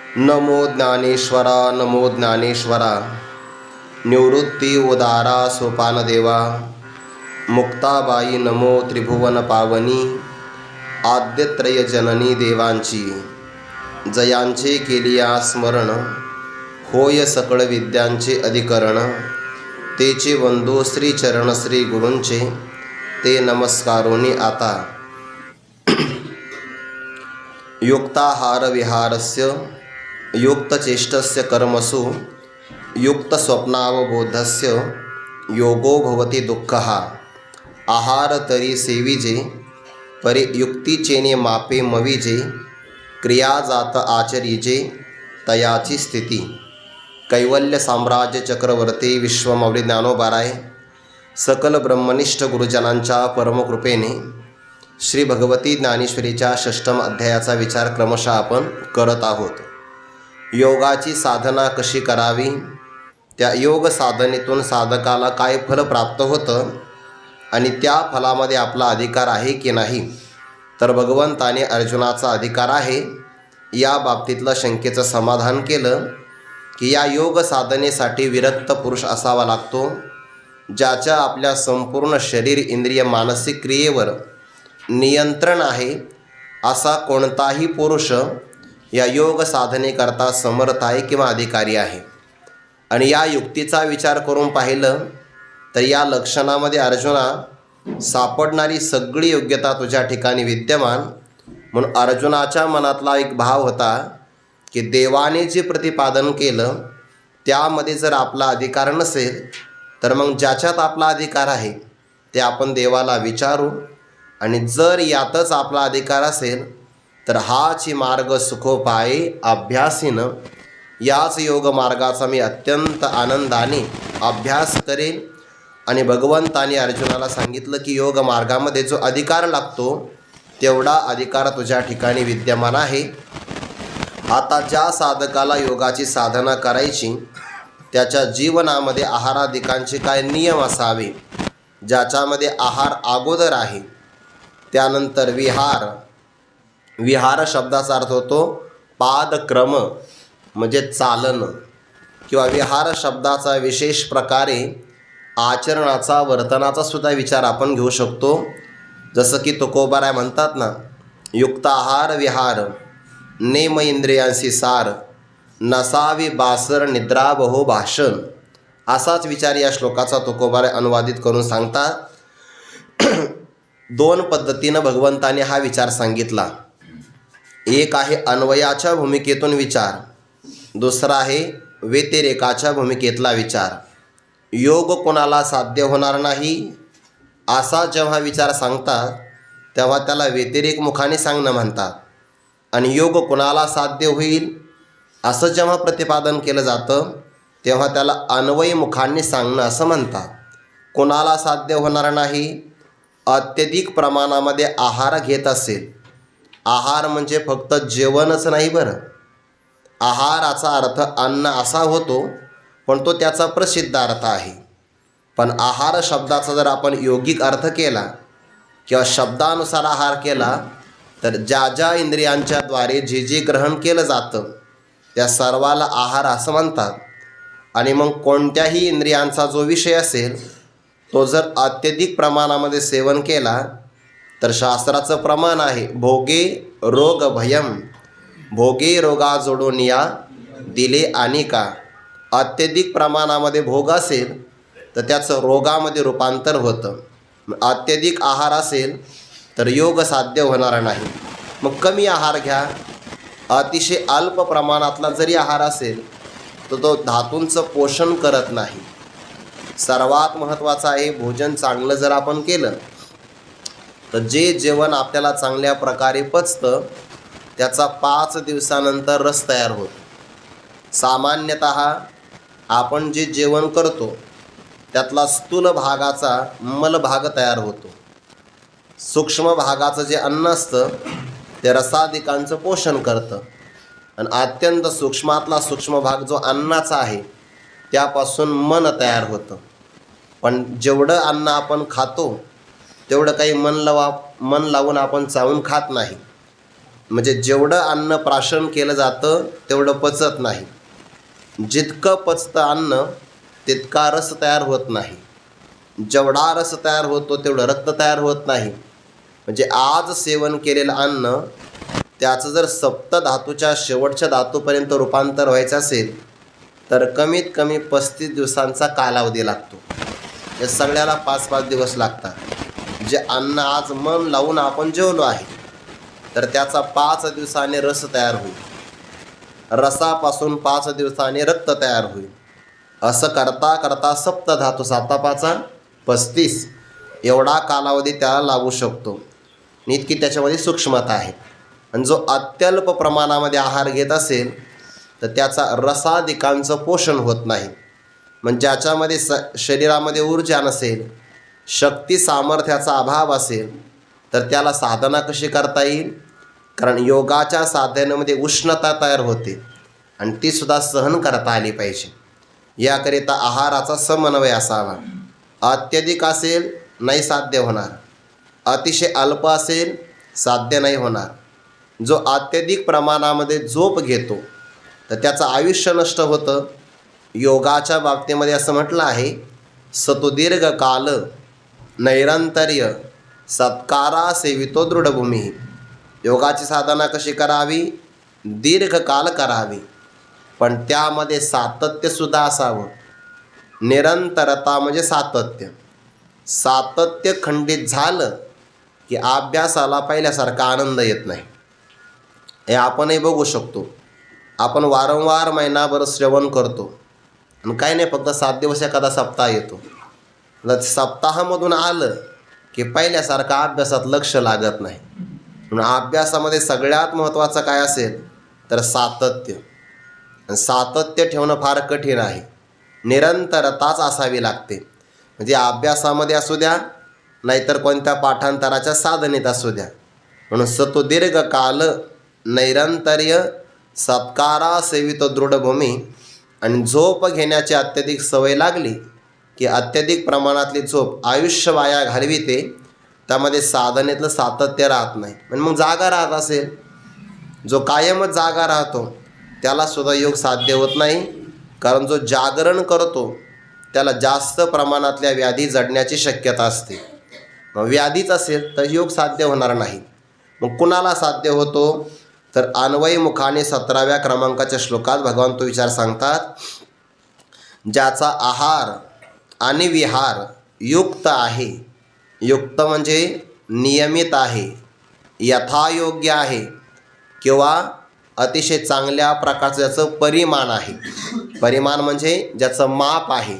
नमो ज्ञानेश्वरा नमो ज्ञानेश्वरा। निवृत्ती उदारा सोपानदेवा। मुक्ताबाई नमो त्रिभुवन पावनी। आद्यत्रय जननी देवांची जयांचे केलिया स्मरण। होय सकळ विद्यांचे अधिकरण। तेचे वंदो श्री चरण श्री गुरूंचे ते नमस्कारोनी आता। युक्ताहार विहारस्य युक्तचेष्टस्य कर्मसु युक्तस्वप्नावबोधस्य योगो भवति दुःखः। आहार तरी सेविजे परी युक्तीचेने मापे मविजे। क्रिया जात आचरिजे तयाची स्थिती। कैवल्य साम्राज्य चक्रवर्ती विश्वमौली ज्ञानोबाराय सकल ब्रह्मनिष्ठ गुरुजनांच्या परमकृपेने श्री भगवती ज्ञानेश्वरीच्या षष्ठम अध्यायाचा विचार क्रमशः आपण करत आहोत। योगाची साधना कशी करावी, त्या योग साधनेतून साधकाला काय फल प्राप्त होतं आणि त्या फलामध्ये आपला अधिकार आहे की नाही, तर भगवंताने अर्जुनाचा अधिकार आहे या बाबतीतलं शंकेचं समाधान केलं की या योग साधनेसाठी विरक्त पुरुष असावा लागतो, ज्याच्या आपल्या संपूर्ण शरीर इंद्रिय मानसिक क्रियेवर नियंत्रण आहे। असा कोणताही पुरुष या योग साधनेकरता समर्थ आहे किंवा अधिकारी आहे। आणि या युक्तीचा विचार करून पाहिलं तर या लक्षणामध्ये अर्जुना सापडणारी सगळी योग्यता तुझ्या ठिकाणी विद्यमान। म्हणून अर्जुनाच्या मनातला एक भाव होता की देवाने जे प्रतिपादन केलं त्यामध्ये जर आपला अधिकार नसेल तर मग ज्याच्यात आपला अधिकार आहे ते आपण देवाला विचारू, आणि जर यातच आपला अधिकार असेल तर हाची मार्ग सुखोपाये अभ्यासीनं, याच योग मार्गाचा मी अत्यंत आनंदाने अभ्यास करेन। आणि भगवंताने अर्जुनाला सांगितलं की योग मार्गामध्ये जो अधिकार लागतो तेवढा अधिकार तुझ्या ठिकाणी विद्यमान आहे। आता ज्या साधकाला योगाची साधना करायची त्याच्या जीवनामध्ये आहारादिकांचे काय नियम असावे, ज्याच्यामध्ये आहार अगोदर आहे, त्यानंतर विहार शब्दाचा अर्थ होतो पादक्रम म्हणजे चालणं, किंवा विहार शब्दाचा विशेष प्रकारे आचरणाचा वर्तनाचा सुद्धा विचार आपण घेऊ शकतो। जसं की तुकोबाराय म्हणतात ना, युक्त आहार विहार नेम इंद्रियांशी सार, नसावी बासर निद्रा बहो भाषण। असाच विचार या श्लोकाचा तुकोबाराय अनुवादित करून सांगतात। दोन पद्धतीनं भगवंताने हा विचार सांगितला। एक आहे अन्वयाच्या भूमिकेतून विचार, दुसरा आहे व्यतिरेकाच्या भूमिकेतला विचार। योग कोणाला साध्य होणार नाही असा जेव्हा विचार सांगतात तेव्हा त्याला व्यतिरेक मुखाने सांगणं म्हणतात, आणि योग कोणाला साध्य होईल असं जेव्हा प्रतिपादन केलं जातं तेव्हा त्याला अन्वय मुखांनी सांगणं असं म्हणतात। कोणाला साध्य होणार नाही, अत्यधिक प्रमाणामध्ये आहार घेत असेल, आहार म्हणजे फक्त जेवणच नाही बरं, आहाराचा अर्थ अन्न असा होतो पण तो त्याचा प्रसिद्ध अर्थ आहे। पण आहार शब्दाचा जर आपण योगिक अर्थ केला किंवा शब्दानुसार आहार केला तर ज्या ज्या इंद्रियांच्याद्वारे जे जे ग्रहण केलं जातं त्या सर्वाला आहार असं म्हणतात। आणि मग कोणत्याही इंद्रियांचा जो विषय असेल तो जर अत्यधिक प्रमाणामध्ये सेवन केला तर शास्त्राचं प्रमाण आहे भोगे रोग भयम, भोगे रोगा जोडून या दिले अनिका। अत्यधिक प्रमाणामध्ये भोग असेल तर त्याचं रोगामध्ये रूपांतर होतं। अत्यधिक आहार असेल तर योग साध्य होणार नाही। मग कमी आहार घ्या, अतिशय अल्प प्रमाणातला जरी आहार असेल तर तो धातूंचं पोषण करत नाही। सर्वात महत्त्वाचं आहे भोजन चांगलं जर आपण केलं तर जे जेवण आपल्याला चांगल्या प्रकारे पचतं त्याचा 5 दिवसानंतर रस तयार होतो। सामान्यतः आपण जे जेवण करतो त्यातला स्थूल भागाचा मलभाग तयार होतो। सूक्ष्म भागाचं जे अन्न असतं ते रसादिकांचं पोषण करतं, आणि अत्यंत सूक्ष्मातला सूक्ष्म भाग जो अन्नाचा आहे त्यापासून मन तयार होतं। पण जेवढं अन्न आपण खातो तेवढं काही मन लावून आपण चावून खात नाही। म्हणजे जेवढं अन्न प्राशन केलं जातं तेवढं पचत नाही. जितकं पचतं अन्न तितका रस तयार होत नाही. जेवढा रस तयार होतो तेवढं रक्त तयार होत नाही. म्हणजे आज सेवन केलेलं अन्न त्याचं जर सप्तधातूच्या शेवटच्या धातूपर्यंत रूपांतर व्हायचं असेल तर कमीत कमी 35 दिवसांचा कालावधी लागतो. या सगळ्याला 5-5 दिवस लागतात. जे अन्न आज मन लावून आपण जेवलो आहे तर त्याचा 5 दिवसाने रस तयार होईल. रसापासून 5 दिवसाने रक्त तयार होईल. असं करता करता सप्तधातू 7-5-35 एवढा कालावधी त्याला लागू शकतो. इतकी त्याच्यामध्ये सूक्ष्मता आहे. आणि जो अत्यल्प प्रमाणामध्ये आहार घेत असेल तर त्याचा रसादिकांचं पोषण होत नाही. म्हणजे ज्याच्यामध्ये शरीरामध्ये ऊर्जा नसेल, शक्ती सामर्थ्याचा अभाव असेल तर त्याला साधना कशी करता येईल? कारण योगाच्या साधनेमध्ये उष्णता तयार होते आणि तीसुद्धा सहन करता आली पाहिजे. याकरिता आहाराचा समन्वय असावा. अत्यधिक असेल नाही साध्य होणार, अतिशय अल्प असेल साध्य नाही होणार. जो अत्यधिक प्रमाणामध्ये झोप घेतो तर त्याचं आयुष्य नष्ट होतं. योगाच्या बाबतीमध्ये असं म्हटलं आहे, सतुदीर्घ काल नैरंतर्य सत्कारा सेवितो दृढभूमी. योगाची साधना कशी करावी? दीर्घकाल करावी, पण त्यामध्ये सातत्यसुद्धा असावं. निरंतरता म्हणजे सातत्य. सातत्य खंडित झालं की अभ्यासाला पहिल्यासारखा आनंद येत नाही. हे आपणही बघू शकतो. आपण वारंवार महिनाभर श्रवण करतो आणि काही नाही, फक्त 7 दिवस एखादा सप्ताह येतो. सप्ताहामधून आलं की पहिल्यासारखा अभ्यासात लक्ष लागत नाही. म्हणून अभ्यासामध्ये सगळ्यात महत्त्वाचं काय असेल तर सातत्य. आणि सातत्य ठेवणं फार कठीण आहे. निरंतरताच असावी लागते. म्हणजे अभ्यासामध्ये असू द्या नाहीतर कोणत्या पाठांतराच्या साधनेत असू द्या. म्हणून सतुदीर्घ काल नैरंतर्य सत्कारा सेवित दृढभूमी. आणि झोप घेण्याची अत्यधिक सवय लागली की अत्यधिक प्रमाणातली झोप आयुष्य वाया घालविते. त्यामध्ये साधनेतलं सातत्य राहत नाही. पण मग जागा राहत असेल, जो कायमच जागा राहतो त्यालासुद्धा योग साध्य होत नाही. कारण जो जागरण करतो त्याला जास्त प्रमाणातल्या व्याधी जडण्याची शक्यता असते. मग व्याधीच असेल तर योग साध्य होणार नाही. मग कुणाला साध्य होतो तर अन्वयमुखाने 17व्या क्रमांकाच्या श्लोकात भगवान तो विचार सांगतात, ज्याचा आहार आणि विहार युक्त आहे. युक्त म्हणजे नियमित आहे, यथायोग्य आहे किंवा अतिशय चांगल्या प्रकारचं ज्याचं परिमाण आहे. परिमाण म्हणजे ज्याचं माप आहे.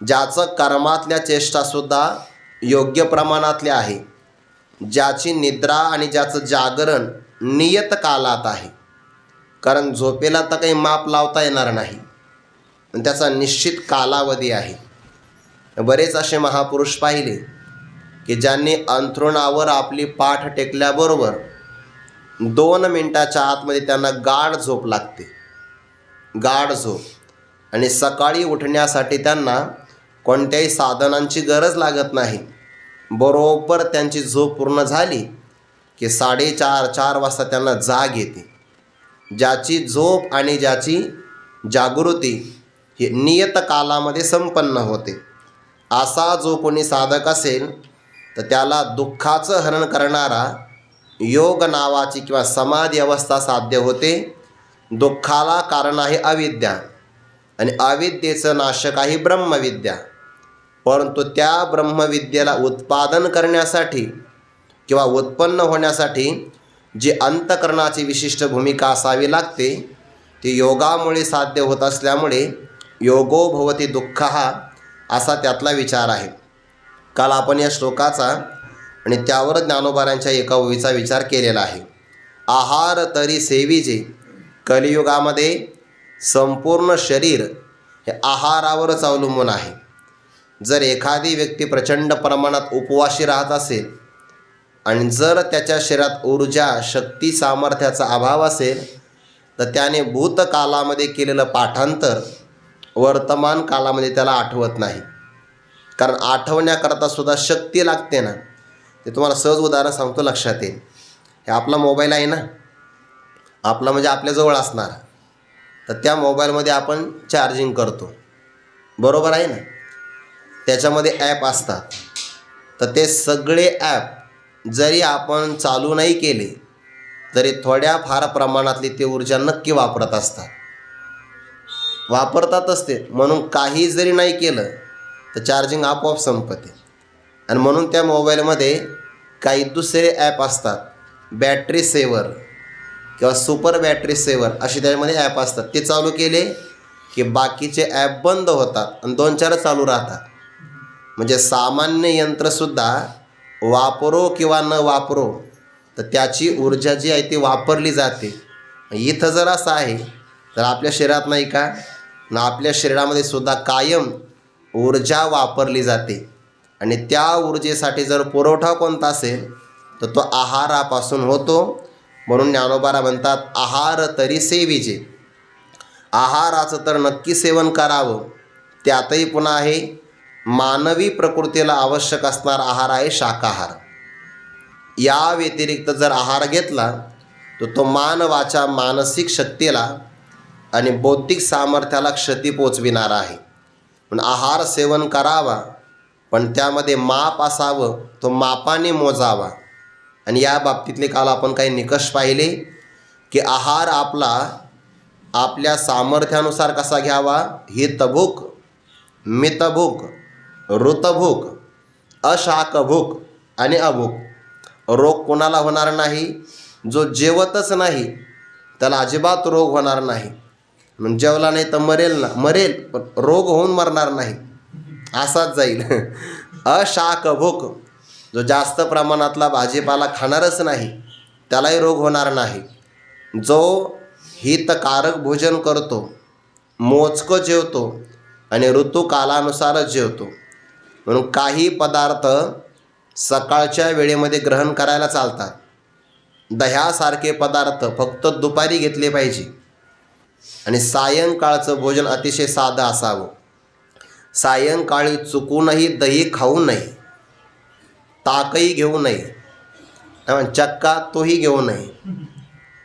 ज्याचं कर्मातल्या चेष्टासुद्धा योग्य प्रमाणातल्या आहे. ज्याची निद्रा आणि ज्याचं जागरण नियत कालात आहे. कारण झोपेला तर काही माप लावता येणार नाही, पण त्याचा निश्चित कालावधी आहे. बरेच असे महापुरुष पाहिले की ज्यांनी अंथरुणावर आपली पाठ टेकल्याबरोबर 2 मिनिटाच्या आतमध्ये त्यांना गाढ झोप लागते. गाढ झोप. आणि सकाळी उठण्यासाठी त्यांना कोणत्याही साधनांची गरज लागत नाही. बरोबर त्यांची झोप पूर्ण झाली की 4:30-4 वाजता त्यांना जाग येते. ज्याची झोप आणि ज्याची जागृती ही नियत कालामध्ये संपन्न होते. असा जो कोणी साधक असेल तर त्याला दुःखाचं हरण करणारा योग नावाची किंवा समाधी अवस्था साध्य होते. दुःखाला कारण आहे अविद्या आणि अविद्येचं नाशक आहे ब्रह्मविद्या. परंतु त्या ब्रह्मविद्येला उत्पादन करण्यासाठी किंवा उत्पन्न होण्यासाठी जी अंतःकरणाची विशिष्ट भूमिका असावी लागते ती योगामुळे साध्य होत असल्यामुळे योगो भवती दुःख हा असा त्यातला विचार आहे. काल आपण या श्लोकाचा आणि त्यावर ज्ञानोबारांच्या एका ओवीचा विचार केलेला आहे. आहार तरी सेविजे. कलियुगामध्ये संपूर्ण शरीर हे आहारावरच अवलंबून आहे. जर एखादी व्यक्ती प्रचंड प्रमाणात उपवासी राहत असेल आणि जर त्याच्या शरीरात ऊर्जा शक्ती सामर्थ्याचा अभाव असेल तर त्याने भूतकालामध्ये केलेलं पाठांतर वर्तमान कालामध्ये त्याला आठवत नाही. कारण आठवण्याकरता सुद्धा शक्ती लागते ना. ते तुम्हाला सहज उदाहरण सांगतो, लक्षात येईल. हे आपला मोबाईल आहे ना, आपला म्हणजे आपल्याजवळ असणार, तर त्या मोबाईलमध्ये आपण चार्जिंग करतो, बरोबर आहे ना. त्याच्यामध्ये ॲप असतात, तर ते सगळे ॲप जरी आपण चालू नाही केले तरी थोड्या फार प्रमाणातली ते ऊर्जा नक्की वापरतातच ते. म्हणून काही जरी नाही केलं तर चार्जिंग आपोआप संपते. आणि म्हणून त्या मोबाईलमध्ये काही दुसरे ॲप असतात, बॅटरी सेवर किंवा सुपर बॅटरी सेवर असे त्यामध्ये ॲप असतात. ते चालू केले की बाकीचे ॲप बंद होतात आणि 2-4 चालू राहतात. म्हणजे सामान्य यंत्रसुद्धा वापरो किंवा न वापरो तर त्याची ऊर्जा जी आहे ती वापरली जाते. इथं जर असं आहे तर आपल्या शरीरात नाही का, ना आपल्या शरीरामध्ये सुद्धा कायम ऊर्जा वापरली जाते. आणि त्या ऊर्जेसाठी जर पुरवठा कोणता असेल तर तो आहारापासून होतो. म्हणून ज्ञानोबा म्हणतात, आहार तरी सेविजे. आहाराचं तर नक्की सेवन करावं. त्यातही पुन्हा आहे, मानवी प्रकृतीला आवश्यक असणारा आहार आहे शाकाहार. या व्यतिरिक्त जर आहार घेतला तर तो मानवाच्या मानसिक शक्तीला आणि बौद्धिक सामर्थ्याला क्षती पोचविणारा आहे. पण आहार सेवन करावा, पण त्यामध्ये माप असावं, तो मापाने मोजावा. आणि या बाबतीतले काल आपण काही निकष पाहिले की आहार आपल्या सामर्थ्यानुसार कसा घ्यावा. हितभूक, मितभूक, ऋतभूक, अशाकभूक आणि अभूक. रोग कोणाला होणार नाही, जो जेवतच नाही त्याला अजिबात रोग होणार नाही. म्हणजे जेवला नाही तर मरेल, पण रोग होऊन मरणार नाही, असाच जाईल. अशाकभूक, जो जास्त प्रमाणातला भाजीपाला खाणारच नाही त्यालाही रोग होणार नाही. जो हितकारक भोजन करतो, मोजकं जेवतो आणि ऋतूकालानुसारच जेवतो. म्हणून काही पदार्थ सकाळच्या वेळेमध्ये ग्रहण करायला चालतात. दह्यासारखे पदार्थ फक्त दुपारी घेतले पाहिजे. आणि सायंकाळचं भोजन अतिशय साधं असावं. सायंकाळी चुकूनही दही खाऊ नये, ताकही घेऊ नये, चक्का तोही घेऊ नये.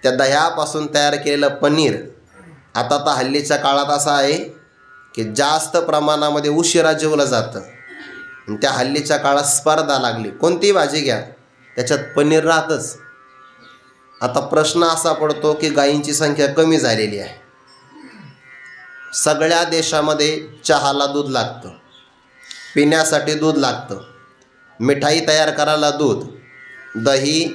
त्या दह्यापासून तयार केलेलं पनीर, आता तर हल्लीच्या काळात असं आहे की जास्त प्रमाणामध्ये उशिरा जेवलं जातं. त्या हल्लीच्या काळात स्पर्धा लागली, कोणतीही भाजी घ्या त्याच्यात पनीर राहतंच. आता प्रश्न असा पडतो की गायींची संख्या कमी झालेली आहे. सगळ्या देशामध्ये चहाला दूध लागतं, पिण्यासाठी दूध लागतं, मिठाई तयार करायला दूध, दही,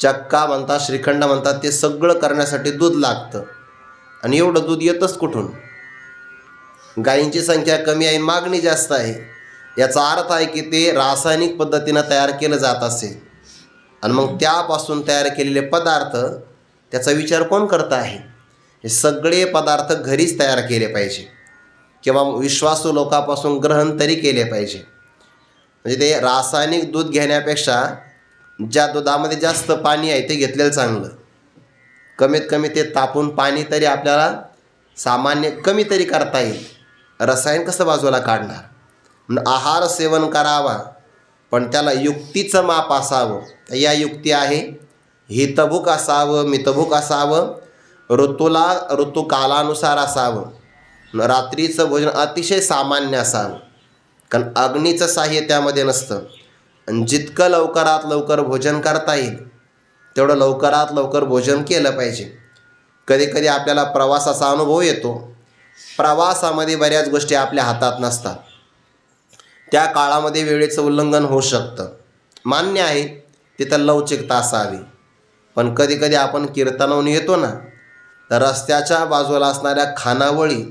चक्का म्हणतात, श्रीखंड म्हणतात, ते सगळं करण्यासाठी दूध लागतं. आणि एवढं दूध येतंच कुठून. गायींची संख्या कमी आहे, मागणी जास्त आहे. याचा अर्थ आहे की ते रासायनिक पद्धतीनं तयार केलं जात असेल. आणि मग त्यापासून तयार केलेले पदार्थ, त्याचा विचार कोण करत आहे. हे सगळे पदार्थ घरीच तयार केले पाहिजे किंवा विश्वासू लोकांपासून ग्रहण तरी केले पाहिजे. म्हणजे ते रासायनिक दूध घेण्यापेक्षा ज्या दुधामध्ये जास्त पाणी आहे ते घेतलेलं चांगलं. कमीत कमी ते तापून पाणी तरी आपल्याला सामान्य कमी तरी करता येईल. रसायन कसं बाजूला काढणार. आहार सेवन करावा, पण त्याला युक्तीचं माप असावं. या युक्ती आहे, हितभूक असावं, मितभूक असावं, ऋतूकालानुसार असावं. रात्रीचं भोजन अतिशय सामान्य असावं, कारण अग्नीचं साह्य त्यामध्ये नसतं. आणि जितकं लवकरात लवकर भोजन करता येईल तेवढं लवकरात लवकर भोजन केलं पाहिजे. कधीकधी आपल्याला प्रवासाचा अनुभव येतो. प्रवासामध्ये बऱ्याच गोष्टी आपल्या हातात नसतात. त्या काळामध्ये वेळेचं उल्लंघन होऊ शकतं, मान्य आहे, तिथं लवचिकता असावी. पण कधीकधी आपण कीर्तनावरून येतो ना, तर रस्त्याच्या बाजूला असणाऱ्या खानावळी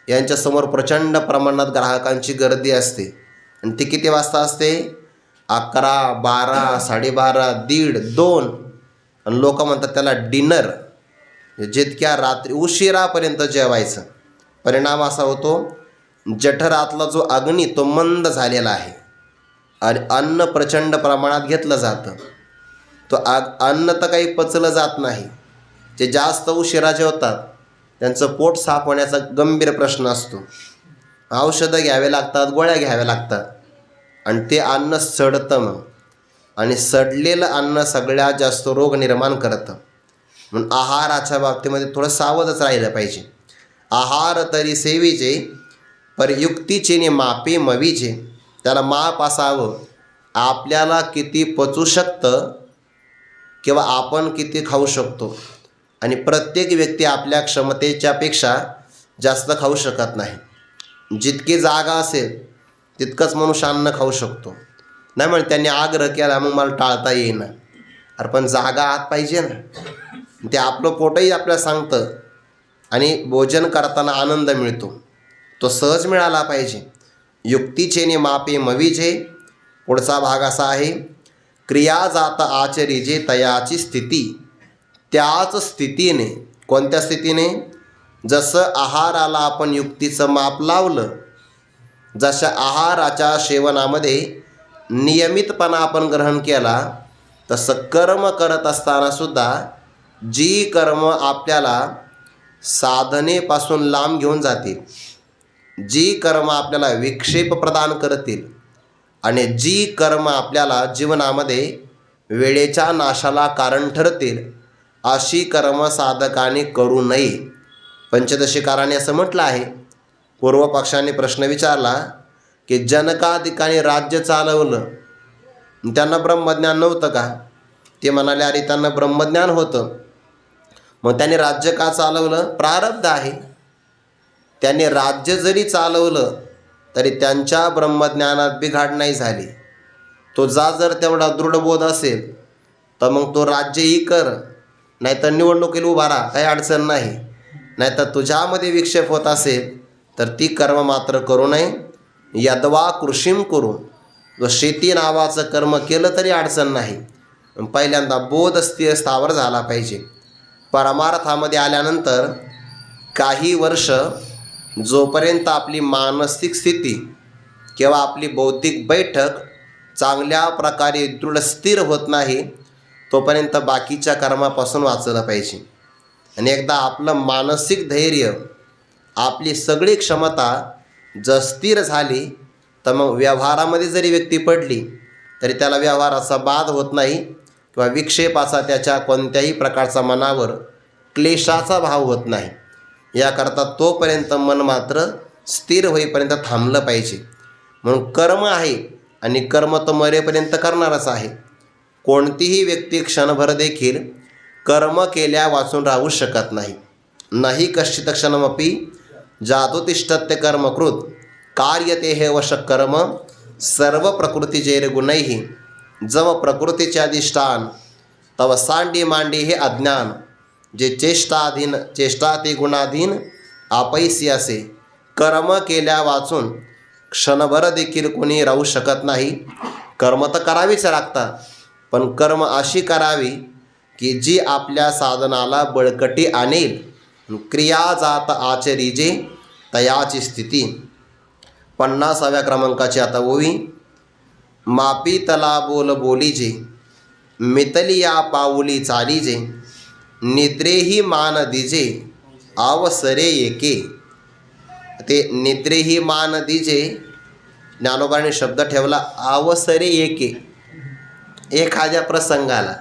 यांच्यासमोर प्रचंड प्रमाणात ग्राहकांची गर्दी असते. आणि ती किती वाजता असते. 11, 12, 12:30, 1:30, 2. आणि लोक म्हणतात त्याला डिनर. जितक्या रात्री उशिरापर्यंत जेवायचं. परिणाम असा होतो, जठरातला जो अग्नी तो मंद झालेला आहे आणि अन्न प्रचंड प्रमाणात घेतलं जातं. तो अन्न तर काही पचलं जात नाही. जे जास्त उशिरा जेवतात त्यांचं पोट साफ होण्याचा गंभीर प्रश्न असतो. औषधं घ्यावे लागतात, गोळ्या घ्याव्या लागतात आणि ते अन्न सडतं. मग आणि सडलेलं अन्न सगळ्यात जास्त रोग निर्माण करतं. म्हणून आहाराच्या बाबतीमध्ये थोडं सावधच राहिलं पाहिजे. आहार तरी सेवीचे, परयुक्तीचे ने मापे मवीचे. त्याला माप असावं. आपल्याला किती पचू शकतं किंवा आपण किती खाऊ शकतो. आणि प्रत्येक व्यक्ती आपल्या क्षमतेच्यापेक्षा जास्त खाऊ शकत नाही. जितकी जागा असेल तितकंच मनुष्य अन्न खाऊ शकतो. नाही म्हणजे त्यांनी आग्रह केला मग मला टाळता येईना. अरे पण जागा आत पाहिजे ना. ते आपलं पोटही आपल्याला सांगतं. आणि भोजन करताना आनंद मिळतो, तो सहज मिळाला पाहिजे. युक्तीचे ने मापे मवीचे. पुढचा भाग असा आहे, क्रिया जात आचरीजे तयाची स्थिती. त्याच स्थितीने, कोणत्या स्थितीने? जसं आहाराला आपण युक्तीचं माप लावलं, जशा आहाराच्या सेवनामध्ये नियमितपणा आपण ग्रहण केला, तसं कर्म करत असतानासुद्धा जी कर्म आपल्याला साधनेपासून लांब घेऊन जातील, जी कर्म आपल्याला विक्षेप प्रदान करतील आणि जी कर्म आपल्याला जीवनामध्ये वेळेच्या नाशाला कारण ठरतील, अशी कर्म साधकाने करू नये. पंचदशिकाराने असं म्हटलं आहे. पूर्वपक्षाने प्रश्न विचारला की जनकादिकाने राज्य चालवलं, त्यांना ब्रह्मज्ञान नव्हतं का? ते म्हणाले अरे त्यांना ब्रह्मज्ञान होतं. मग त्यांनी राज्य का चालवलं? प्रारब्ध आहे. त्यांनी राज्य जरी चालवलं तरी त्यांच्या ब्रह्मज्ञानात बिघाड नाही झाली. तो जर तेवढा दृढबोध असेल तर मग तो राज्यही कर, नाहीतर निवडणुकीला उभा राहा, काही अडचण नाही. नाहीतर तुझ्यामध्ये विक्षेप होत असेल तर ती कर्म मात्र करू नये. यद्वा कृषीम करून, जो शेती नावाचं कर्म केलं तरी अडचण नाही. पहिल्यांदा बोध स्थिर स्थावर झाला पाहिजे. परमार्थामध्ये आल्यानंतर काही वर्ष जोपर्यंत आपली मानसिक स्थिती किंवा आपली बौद्धिक बैठक चांगल्या प्रकारे दृढ स्थिर होत नाही, तोपर्यंत बाकीच्या कर्मापासून वाचलं पाहिजे. आणि एकदा आपलं मानसिक धैर्य, आपली सगळी क्षमता जर स्थिर झाली तर मग व्यवहारामध्ये जरी व्यक्ती पडली तरी त्याला व्यवहाराचा बाध होत नाही किंवा विक्षेपाचा, त्याच्या कोणत्याही प्रकारचा मनावर क्लेशाचा भाव होत नाही. याकरता तोपर्यंत मन मात्र स्थिर होईपर्यंत थांबलं पाहिजे. म्हणून कर्म आहे आणि कर्म तो मरेपर्यंत करणारच आहे. कोणतीही व्यक्ती क्षणभर देखील कर्म केल्या वाचून राहू शकत नाही. नाही कश्चित क्षणमपि जातुतिष्ठत्य कर्मकृत कार्यते हे वश कर्म सर्व प्रकृतीजेर गुणैहि. जव प्रकृतीचे अधिष्ठान तव सांडी मांडी हे अज्ञान. जे चेष्टाधीन, चेष्टा ते गुणाधीन आपैसी असे. कर्म केल्या वाचून क्षणभर देखील कोणी राहू शकत नाही. कर्म तर करावीच लागतात, पण कर्म अशी करावी की जी आपल्या साधनाला बळकटी आणेल. क्रिया जात आचरीजे तयाची स्थिती. 50व्या क्रमांकाची आता ओवी. मापी तला बोल बोलीजे, मितलिया पाऊली चालीजे. निद्रेही मान दिजे, आवसरे एके. ते निद्रेही मान दिजे, ज्ञानोबाने शब्द ठेवला आवसरे एके. एखाद्या प्रसंगाला,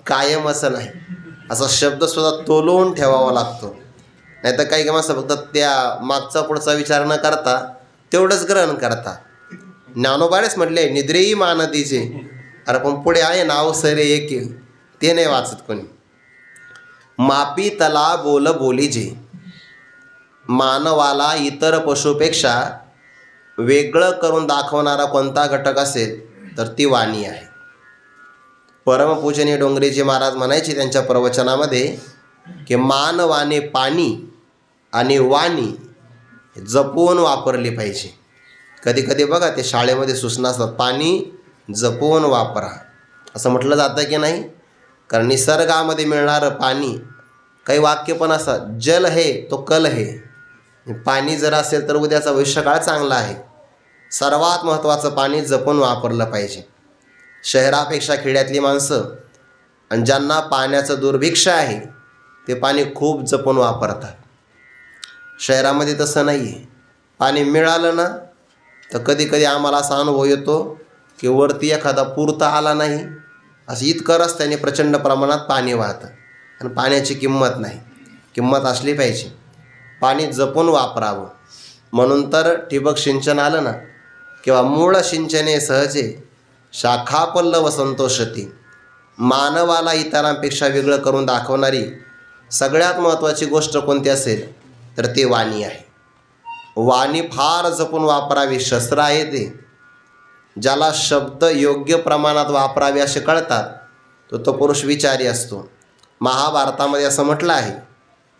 कायम असं नाही. असा शब्दसुद्धा तोलून ठेवावा लागतो. नाही तर काही माणसं फक्त त्या मागचा पुढचा विचार न करता तेवढंच ग्रहण करता. ज्ञानोबानेच म्हटले निद्रेही मान दिजे. अरे पण पुढे आहे ना अवसरे एके, ते नाही वाचत कोणी. मापी तला बोल बोलीजे. मानवाला इतर पशुपेक्षा वेगळं करून दाखवणारा कोणता घटक असेल तर ती वाणी आहे. परमपूजनीय डोंगरेजी महाराज म्हणायचे त्यांच्या प्रवचनामध्ये की मानवाने पाणी आणि वाणी जपून वापरली पाहिजे. कधी कधी बघा ते शाळेमध्ये सूचना असतात, पाणी जपून वापरा असं म्हटलं जातं की नाही. कारण निसर्गामध्ये मिळणारं पाणी, काही वाक्य पण असतात, जल है तो कल है. पाणी जर असेल तर उद्याचा भविष्यकाळ चांगला आहे. सर्वात महत्त्वाचं पाणी जपून वापरलं पाहिजे. शहरापेक्षा खेड्यातली माणसं आणि ज्यांना पाण्याचं दुर्भिक्ष आहे ते पाणी खूप जपून वापरतात. शहरामध्ये तसं नाही आहे. पाणी मिळालं ना तर कधी कधी आम्हाला असा अनुभव येतो की वरती एखादा पूर तर आला नाही, असं इतकं रस्त्याने प्रचंड प्रमाणात पाणी वाहतं आणि पाण्याची किंमत नाही. किंमत असली पाहिजे. पाणी जपून वापरावं. म्हणून तर ठिबक सिंचन आलं ना, किंवा मूळ सिंचने सहजे शाखा पल्लव संतोषती. मानवाला इतरांपेक्षा वेगळं करून दाखवणारी सगळ्यात महत्त्वाची गोष्ट कोणती असेल तर ती वाणी आहे. वाणी फार जपून वापरावी. शस्त्र आहे ते. ज्याला शब्द योग्य प्रमाणात वापरावे असे कळतात तो पुरुष विचारी असतो. महाभारतामध्ये असं म्हटलं आहे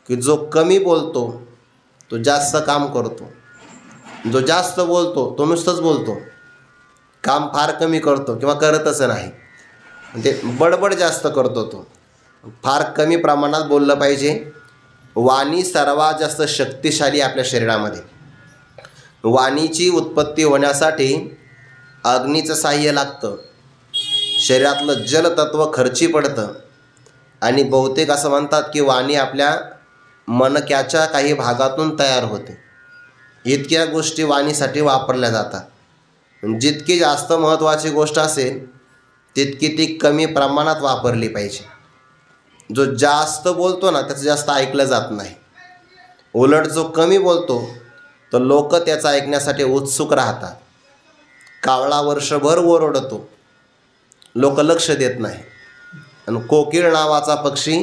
की जो कमी बोलतो तो जास्त काम करतो, जो जास्त बोलतो तो नुसतंच बोलतो, काम फार कमी करतो किंवा करतच नाही. ते बडबड जास्त करतो. तो फार कमी प्रमाणात बोललं पाहिजे. वाणी सर्वात जास्त शक्तिशाली आपल्या शरीरामध्ये. वाणीची उत्पत्ती होण्यासाठी अग्नीचं साह्य लागतं. शरीरातलं जलतत्व खर्ची पडतं आणि बहुतेक असं म्हणतात की वाणी आपल्या मणक्याच्या काही भागातून तयार होते. इतक्या गोष्टी वाणीसाठी वापरल्या जातात. जितकी जास्त महत्त्वाची गोष्ट असेल तितकी ती कमी प्रमाणात वापरली पाहिजे. जो जास्त बोलतो ना त्याचं जास्त ऐकलं जात नाही. उलट जो कमी बोलतो तर लोक त्याचं ऐकण्यासाठी उत्सुक राहतात. कावळा वर्षभर ओरडतो, लोक लक्ष देत नाही. आणि कोकिळ नावाचा पक्षी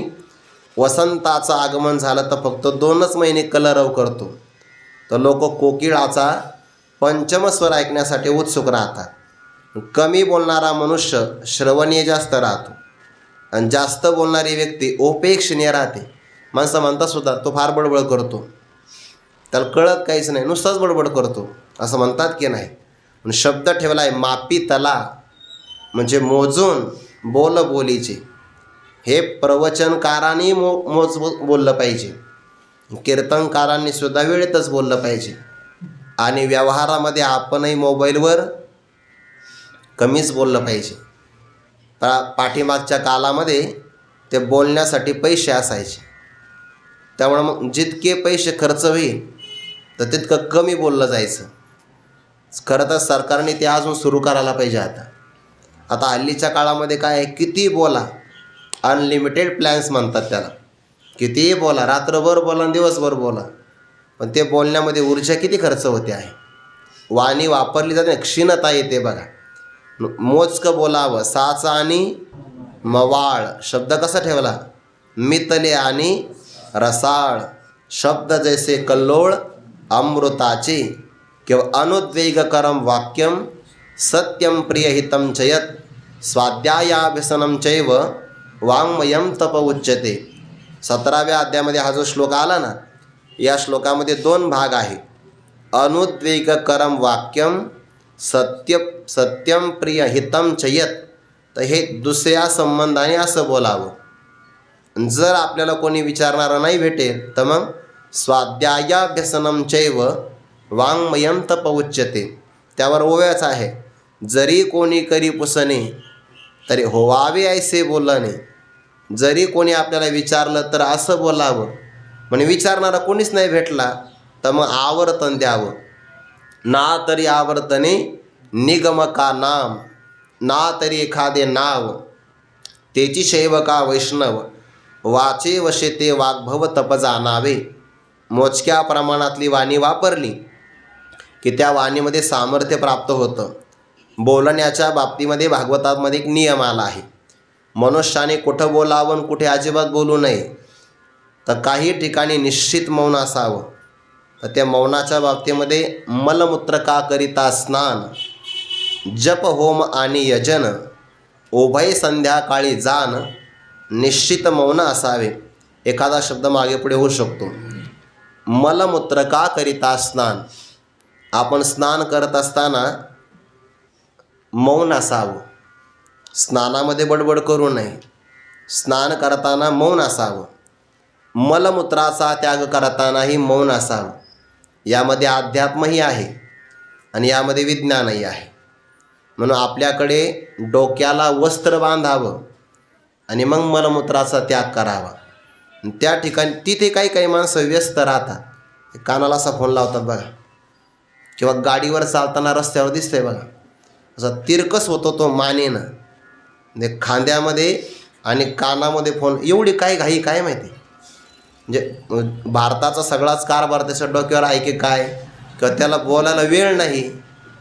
वसंताचं आगमन झालं तर फक्त 2च महिने कलरव करतो, तर लोक कोकिळाचा पंचम स्वर ऐकण्यासाठी उत्सुक राहतात. कमी बोलणारा मनुष्य श्रवणीय जास्त राहतो आणि जास्त बोलणारी व्यक्ती उपेक्षणीय राहते. माणसं म्हणतात सुद्धा तो फार बडबड करतो, त्याला कळत काहीच नाही, नुसताच बडबड करतो असं म्हणतात की नाही. पण शब्द ठेवला आहे मापी तला, म्हणजे मोजून बोल बोलीचे. हे प्रवचनकारांनी मोज बोललं पाहिजे, कीर्तनकारांनी सुद्धा वेळेतच बोललं पाहिजे. आणि व्यवहारामध्ये आपणही मोबाईलवर कमीच बोललं पाहिजे. पाठीमागच्या कालामध्ये ते बोलण्यासाठी पैसे असायचे, त्यामुळं मग जितके पैसे खर्च होईल तर तितकं कमी बोललं जायचं. खरं तर सरकारने ते अजून सुरू करायला पाहिजे. आता हल्लीच्या काळामध्ये काय आहे, किती बोला, अनलिमिटेड प्लॅन्स म्हणतात त्याला. कितीही बोला, रात्रभर बोला आणि दिवसभर बोला, पण ते बोलण्यामध्ये ऊर्जा किती खर्च होते आहे. वाणी वापरली जाते, क्षीणता येते बघा. मोजकं बोलावं. साचा आणि मवाळ शब्द कसा ठेवला, मितले आणि रसाळ. शब्द जैसे कल्लोळ अमृताचे, किंवा अनुद्वेगकरम वाक्यम सत्यम प्रियहितं चयत स्वाध्यायाभ्यसनं चैव वाङ्मयं तप उच्यते. 17व्या अध्यायामध्ये हा जो श्लोक आला ना, या श्लोकामध्ये 2 भाग आहे. अनुद्वेगकरम वाक्यम सत्यम प्रियहितं चयत. तर हे दुसऱ्या संबंधाने असं बोलावं. जर आपल्याला कोणी विचारणारं नाही भेटेल तर मग स्वाध्यायाभ्यसनं चैव वाङ्मयं तप उच्यते. त्यावर ओव्याच आहे, जरी कोणी करी पुसणे तरी होवावे ऐसे बोलणे. जरी कोणी आपल्याला विचारलं तर असं बोलावं. म्हणजे विचारणारा कोणीच नाही भेटला तर मग आवर्तन द्यावं. ना तरी आवर्तने निगम का नाम, ना तरी एखादे नाव तेची शैवका वैष्णव वाचे वशे ते वाग्भव तप जाणावे. मोजक्या प्रमाणातली वाणी वापरली की त्या वाणीमध्ये सामर्थ्य प्राप्त होतं. बोलण्याच्या बाबतीमध्ये भागवतामध्ये एक नियम आला आहे, मनुष्याने कुठं बोलावं कुठे अजिबात बोलू नये. तर काही ठिकाणी निश्चित मौन असावं. तर त्या मौनाच्या बाबतीमध्ये मलमूत्र का करिता स्नान, जप होम आणि यजन, उभय संध्याकाळी जान, निश्चित मौन असावे. एखादा शब्द मागे पुढे होऊ शकतो. मलमूत्र का करिता स्नान, आपण स्नान करत असताना मौन असावं. स्नानामध्ये बडबड करू नये. स्नान करताना मौन असावं. मलमूत्राचा त्याग करतानाही मौन असावं. यामध्ये अध्यात्मही आहे आणि यामध्ये विज्ञानही आहे. म्हणून आपल्याकडे डोक्याला वस्त्र बांधावं आणि मग मलमूत्राचा त्याग करावा. त्या ठिकाणी तिथे काही माणसं व्यस्त राहतात, कानाला असा फोन लावतात बघा, किंवा गाडीवर चालताना रस्त्यावर दिसतंय बघा, असा तिरकस होतो तो मानेनं, म्हणजे खांद्यामध्ये आणि कानामध्ये फोन. एवढी काय घाई काय माहिती. म्हणजे भारताचा सगळाच कारभार त्याच्या डोक्यावर आहे की काय, किंवा त्याला बोलायला वेळ नाही,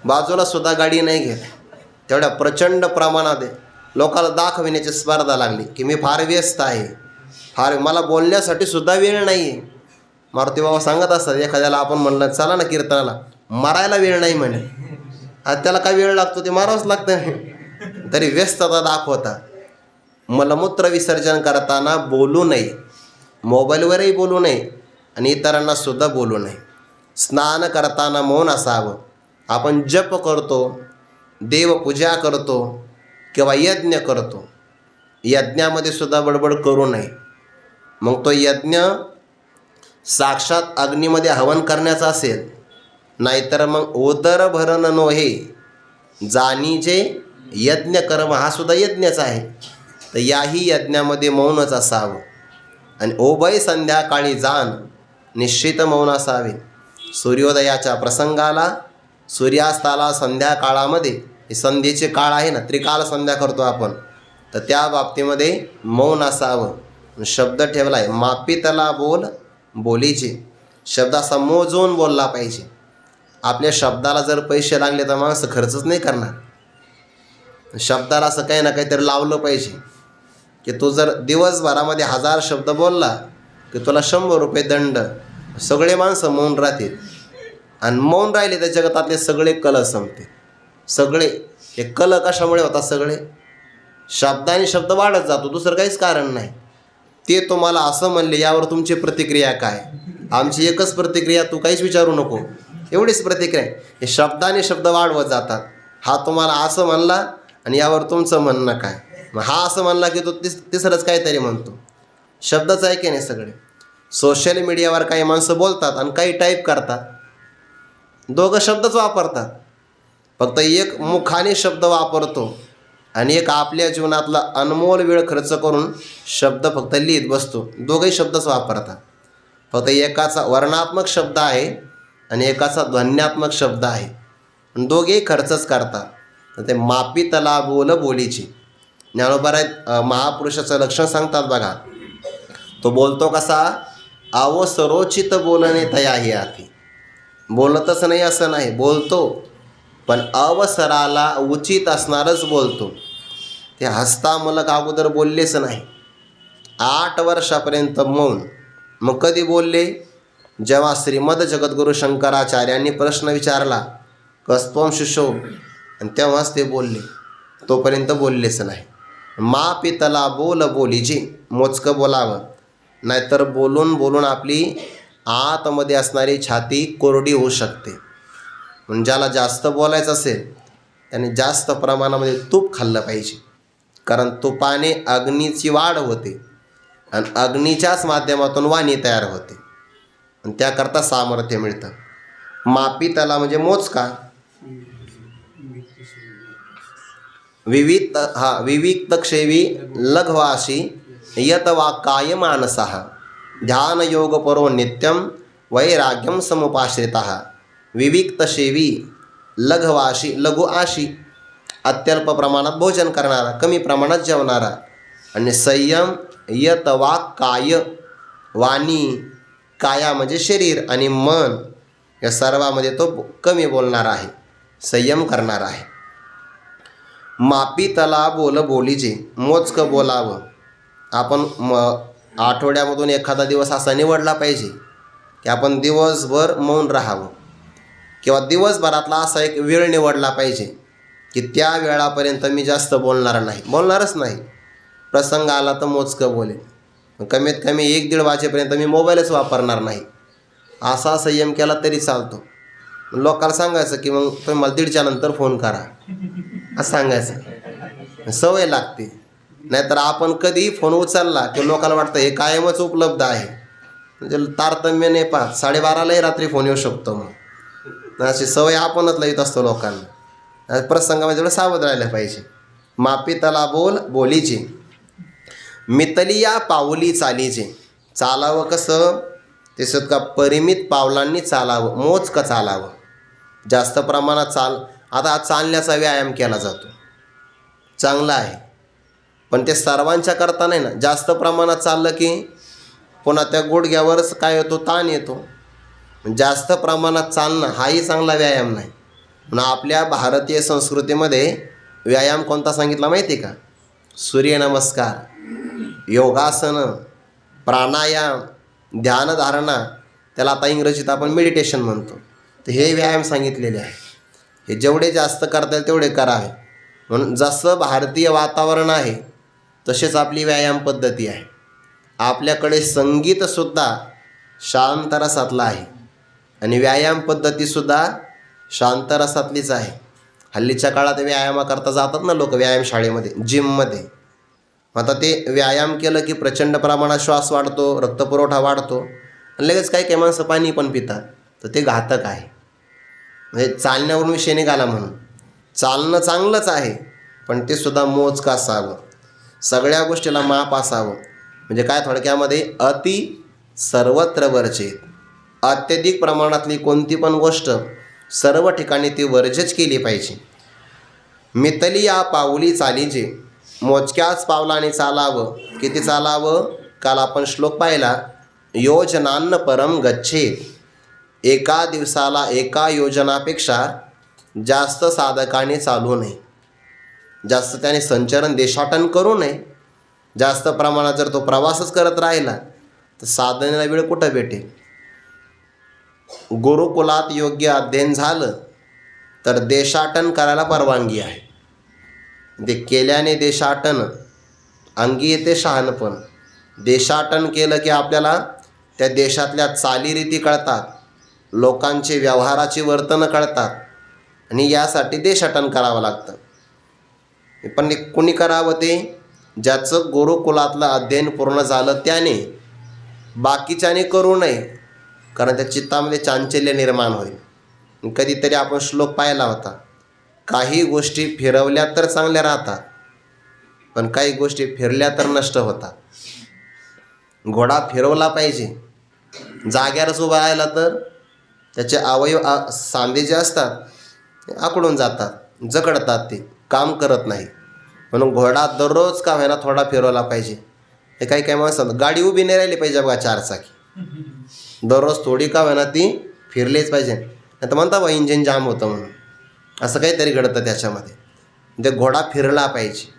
बाजूला सुद्धा गाडी नाही घेत. तेवढ्या प्रचंड प्रमाणात लोकांना दाखविण्याची स्पर्धा लागली की मी फार व्यस्त आहे, फार मला बोलण्यासाठी सुद्धा वेळ नाही आहे. मारुती बाबा सांगत असतात, एखाद्याला आपण म्हणलं चला ना कीर्तनाला, मरायला वेळ नाही म्हणे. आज त्याला काय वेळ लागतो, ते मारावंच लागतं. तरी व्यस्तता दाखवता. मलमूत्र विसर्जन करताना बोलू नये, मोबाईलवरही बोलू नये आणि इतरांना सुद्धा बोलू नये. स्नान करताना मौन असावं. आपण जप करतो, देवपूजा करतो किंवा यज्ञ करतो, यज्ञामध्ये सुद्धा बडबड करू नये. मग तो यज्ञ साक्षात अग्नीमध्ये हवन करण्याचा असेल, नाहीतर मग उदरभरण नोहे जाणीजे यज्ञ कर्म, हा सुद्धा यज्ञच आहे. तर याही यज्ञामध्ये मौनच असावं. आणि उभय संध्याकाळी जाण निश्चित मौन असावे. सूर्योदयाच्या प्रसंगाला, सूर्यास्ताला, संध्याकाळामध्ये, हे संध्येचे काळ आहे ना, त्रिकाल संध्या करतो आपण, तर त्या बाबतीमध्ये मौन असावं. शब्द ठेवला आहे, मापितला बोल बोलीचे. शब्द असा मोजून बोलला पाहिजे. आपल्या शब्दाला जर पैसे लागले तर माणसं खर्चच नाही करणार. शब्दाला असं काही ना काहीतरी लावलं पाहिजे की तू जर दिवसभरामध्ये 1000 शब्द बोलला की तुला 100 रुपये दंड. सगळे माणसं मौन राहतील, आणि मौन राहिले त्या जगतातले सगळे कल संपतील. सगळे हे कल कशामुळे होतात, सगळे शब्दाने शब्द वाढत जातो, दुसरं काहीच कारण नाही. ते तुम्हाला असं म्हणले, यावर तुमची प्रतिक्रिया काय? आमची एकच प्रतिक्रिया, तू काहीच विचारू नको, एवढीच प्रतिक्रिया. हे शब्दाने शब्द वाढवत जातात. हा तुम्हाला असं म्हणला आणि यावर तुमचं म्हणणं काय? मग हा असं म्हणला की तो तिसरंच काहीतरी म्हणतो. शब्दच आहे की नाही सगळे. सोशल मीडियावर काही माणसं बोलतात आणि काही टाईप करतात, दोघं शब्दच वापरतात. फक्त एक मुखाने शब्द वापरतो आणि एक आपल्या जीवनातला अनमोल वेळ खर्च करून शब्द फक्त लिहित बसतो. दोघंही शब्दच वापरतात. फक्त एकाचा वर्णात्मक शब्द आहे आणि एकाचा ध्वन्यात्मक शब्द आहे, दोघेही खर्चच करतात. तर ते मापितला बोल बोलीची. ज्ञानोबारायत महापुरुषाचं लक्षण सांगतात बघा. तो बोलतो कसा, अवसरोचित बोलणे तयाही आती. बोलतच नाही असं नाही, बोलतो, पण अवसराला उचित असणारच बोलतो. ते हस्तामलक अगोदर बोललेच नाही. 8 वर्षापर्यंत मौन. मग कधी बोलले? जेव्हा श्रीमद जगद्गुरू शंकराचार्यांनी प्रश्न विचारला, कस्त्वं शिशो, आणि तेव्हाच ते बोलले. तोपर्यंत बोललेच नाही. मापितला बोल बोलीची. मोजकं बोलावं, नाहीतर बोलून बोलून आपली आतमध्ये असणारी छाती कोरडी होऊ शकते. म्हणजे ज्याला जास्त बोलायचं असेल त्याने जास्त प्रमाणामध्ये तूप खाल्लं पाहिजे, कारण तुपाने अग्नीची वाढ होते आणि अग्नीच्याच माध्यमातून वाणी तयार होते आणि त्याकरता सामर्थ्य मिळतं. मापितला म्हणजे मोजका. विविक्तक्षेवी लघवाशी यत वाक्काय मानसः ध्यानयोगपरो नित्यं वैराग्यं समुपाश्रितः. विविक्तसेवी लघवाशी, लघु आशी, अत्यल्प प्रमाणात भोजन करणारा, कमी प्रमाणात जेवणारा. आणि संयम यत वाक्काय, वाणी, काया म्हणजे शरीर आणि मन, या सर्वामध्ये तो कमी बोलणारा आहे, संयम करणारा आहे. मापितला बोल बोलीचे. मोजकं बोलावं. आपण आठवड्यामधून एखादा दिवस असा निवडला पाहिजे की आपण दिवसभर मौन राहावं, किंवा दिवसभरातला असा एक वेळ निवडला पाहिजे की त्या वेळापर्यंत मी जास्त बोलणारच नाही. प्रसंग आला तर मोजकं बोलेन. कमीत कमी 1-1.5 वाजेपर्यंत मी मोबाईलच वापरणार नाही. असा संयम केला तरी चालतो. लोकांना सांगायचं की मग तुम्ही मला 1:30च्या नंतर फोन करा, असं सांगायचं. सवय लागते. नाहीतर आपण कधीही फोन उचलला की लोकांना वाटतं हे कायमच उपलब्ध आहे. म्हणजे तारतम्य नाही पाहत, 12:30लाही रात्री फोन येऊ शकतो. मग अशी सवय आपणच लावित असतो लोकांना. प्रसंगामध्ये थोडं सावध राहिलं पाहिजे. मापितला बोल बोलीचे. मितलिया पाऊली चालीचे. चालावं कसं? ते सुद्धा परिमित पावलांनी चालावं, मोजकं चालावं. जास्त प्रमाणात आता चालण्याचा व्यायाम केला जातो, चांगला आहे, पण ते सर्वांच्या करता नाही ना. जास्त प्रमाणात चाललं की पुन्हा त्या गुडघ्यावरच काय होतो, ताण येतो. जास्त प्रमाणात चालणं हाही चांगला व्यायाम नाही. म्हणून आपल्या भारतीय संस्कृतीमध्ये व्यायाम कोणता सांगितला माहिती आहे का? सूर्यनमस्कार, योगासनं, प्राणायाम, ध्यानधारणा, त्याला आता इंग्रजीत आपण मेडिटेशन म्हणतो. तर हे व्यायाम सांगितलेले आहे. हे जेवढे जास्त करता येईल तेवढे करावे. म्हणून जसं भारतीय वातावरण आहे तसेच आपली व्यायाम पद्धती आहे. आपल्याकडे संगीतसुद्धा शांत रसातलं आहे आणि व्यायाम पद्धतीसुद्धा शांत रसातलीच आहे. हल्लीच्या काळात व्यायामाकरता जातात ना लोक, व्यायामशाळेमध्ये, जिममध्ये. आता ते व्यायाम केलं की प्रचंड प्रमाणात श्वास वाढतो, रक्तपुरवठा वाढतो आणि लगेच काही माणसं पाणी पण पितात. तर ते घातक आहे. म्हणजे चालण्यावरून विषय निघाला म्हणून चालणं चांगलंच आहे, पण ते सुद्धा मोजकं असावं, सगळ्या गोष्टीला माप असावं. म्हणजे काय, थोडक्यामध्ये अति सर्वत्र वर्जित. अत्यधिक प्रमाणातली कोणती पण गोष्ट सर्व ठिकाणी ती वर्जच केली पाहिजे. मितली या पाऊली चालीजे, मोजक्याच पावलाने चालावं. किती चालावं? काल आपण श्लोक पाहिला, योजनान्न परम गच्छेत. एका दिवसाला एका योजनापेक्षा जास्त साधकाने चालू नये, जास्त त्याने संचरण देशाटन करू नये. जास्त प्रमाणात जर तो प्रवासच करत राहिला तर साधनेला वेळ कुठं भेटेल? गुरुकुलात योग्य अध्ययन झालं तर देशाटन करायला परवानगी आहे. ते केल्याने देशाटन अंगी येते शहाणपण. देशाटन केलं की आपल्याला त्या देशातल्या चालीरीती कळतात, लोकांचे व्यवहाराची वर्तनं कळतात आणि यासाठी देशाटन करावं लागतं. पण कुणी करावं ते? ज्याचं गुरुकुलातलं अध्ययन पूर्ण झालं त्याने. बाकीच्याने करू नये, कारण त्या चित्तामध्ये चांचल्य निर्माण होईल. कधीतरी आपण श्लोक पाहिला होता, काही गोष्टी फिरवल्या तर चांगल्या राहतात, पण काही गोष्टी फिरल्या तर नष्ट होतात. घोडा फिरवला पाहिजे, जाग्यावरच उभा राहिला तर त्याचे अवयव सांधे जे असतात ते आकडून जातात, जखडतात, ते काम करत नाही. म्हणून घोडा दररोज का होईना थोडा फिरवला पाहिजे. हे काही माणसं गाडी उभी नाही राहिली पाहिजे बघा, चारचाकी दररोज थोडी का होईना ती फिरलीच पाहिजे. नाही तर म्हणता बा इंजिन जाम होतं म्हणून, असं काहीतरी घडतं त्याच्यामध्ये. ते घोडा फिरला पाहिजे.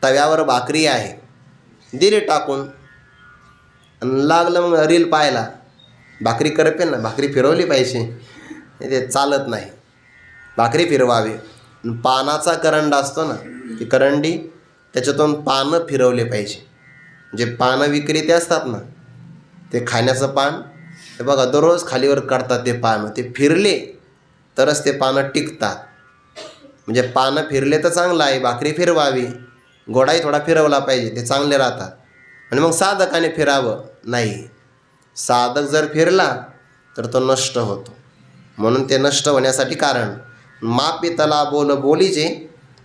तव्यावर भाकरी आहे, दिली टाकून आणि लागलं मग रील पाहायला, भाकरी करपेल ना, भाकरी फिरवली पाहिजे. ते चालत नाही, भाकरी फिरवावी. पानाचा करंडा असतो ना, ती करंडी त्याच्यातून पानं फिरवले पाहिजे. जे पानं विक्रेते असतात ना, ते खाण्याचं पान हे बघा दररोज खालीवर काढतात. ते पानं ते फिरले तरच ते पानं टिकतात. म्हणजे पानं फिरले तर चांगलं आहे, भाकरी फिरवावी. घोडाही थोडा फिरवला पाहिजे, ते चांगले राहतात. आणि मग साधकाने फिरावं नाही. साधक जर फिरला तर तो नष्ट होतो. म्हणून ते नष्ट होण्यासाठी कारण, मापितला बोल बोलीजे,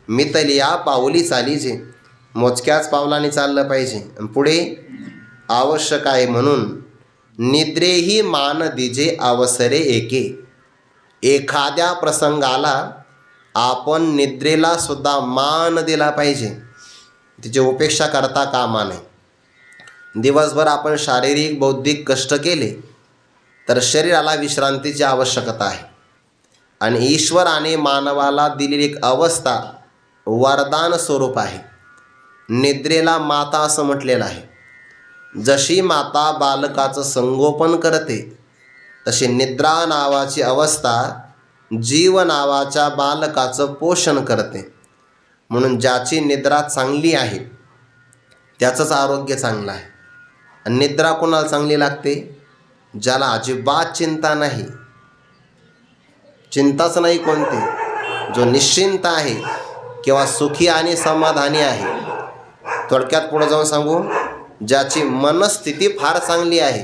मितलिया पाऊली चालीजे. मोजक्याच पावलाने चाललं पाहिजे. पुढे आवश्यक आहे म्हणून निद्रेही मान दिजे अवसरे एके. एखाद्या प्रसंगाला आपण निद्रेला सुद्धा मान दिला पाहिजे, तिची उपेक्षा करता कामा नये. दिवसभर आपण शारीरिक बौद्धिक कष्ट केले तर शरीराला विश्रांतीची आवश्यकता आहे. आणि ईश्वराने मानवाला दिलेली एक अवस्था वरदान स्वरूप आहे. निद्रेला माता असं म्हटलेलं आहे. जशी माता बालकाचं संगोपन करते तशी निद्रा नावाची अवस्था जीव नावाच्या बालकाचं पोषण करते. म्हणून ज्याची निद्रा चांगली आहे त्याचंच आरोग्य चांगलं आहे. आणि निद्रा कोणाला चांगली लागते? ज्याला अजिबात चिंता नाही, चिंताच नाही कोणती, जो निश्चिंत आहे किंवा सुखी आणि समाधानी आहे. थोडक्यात पुढे जाऊन सांगू, ज्याची मनस्थिती फार चांगली आहे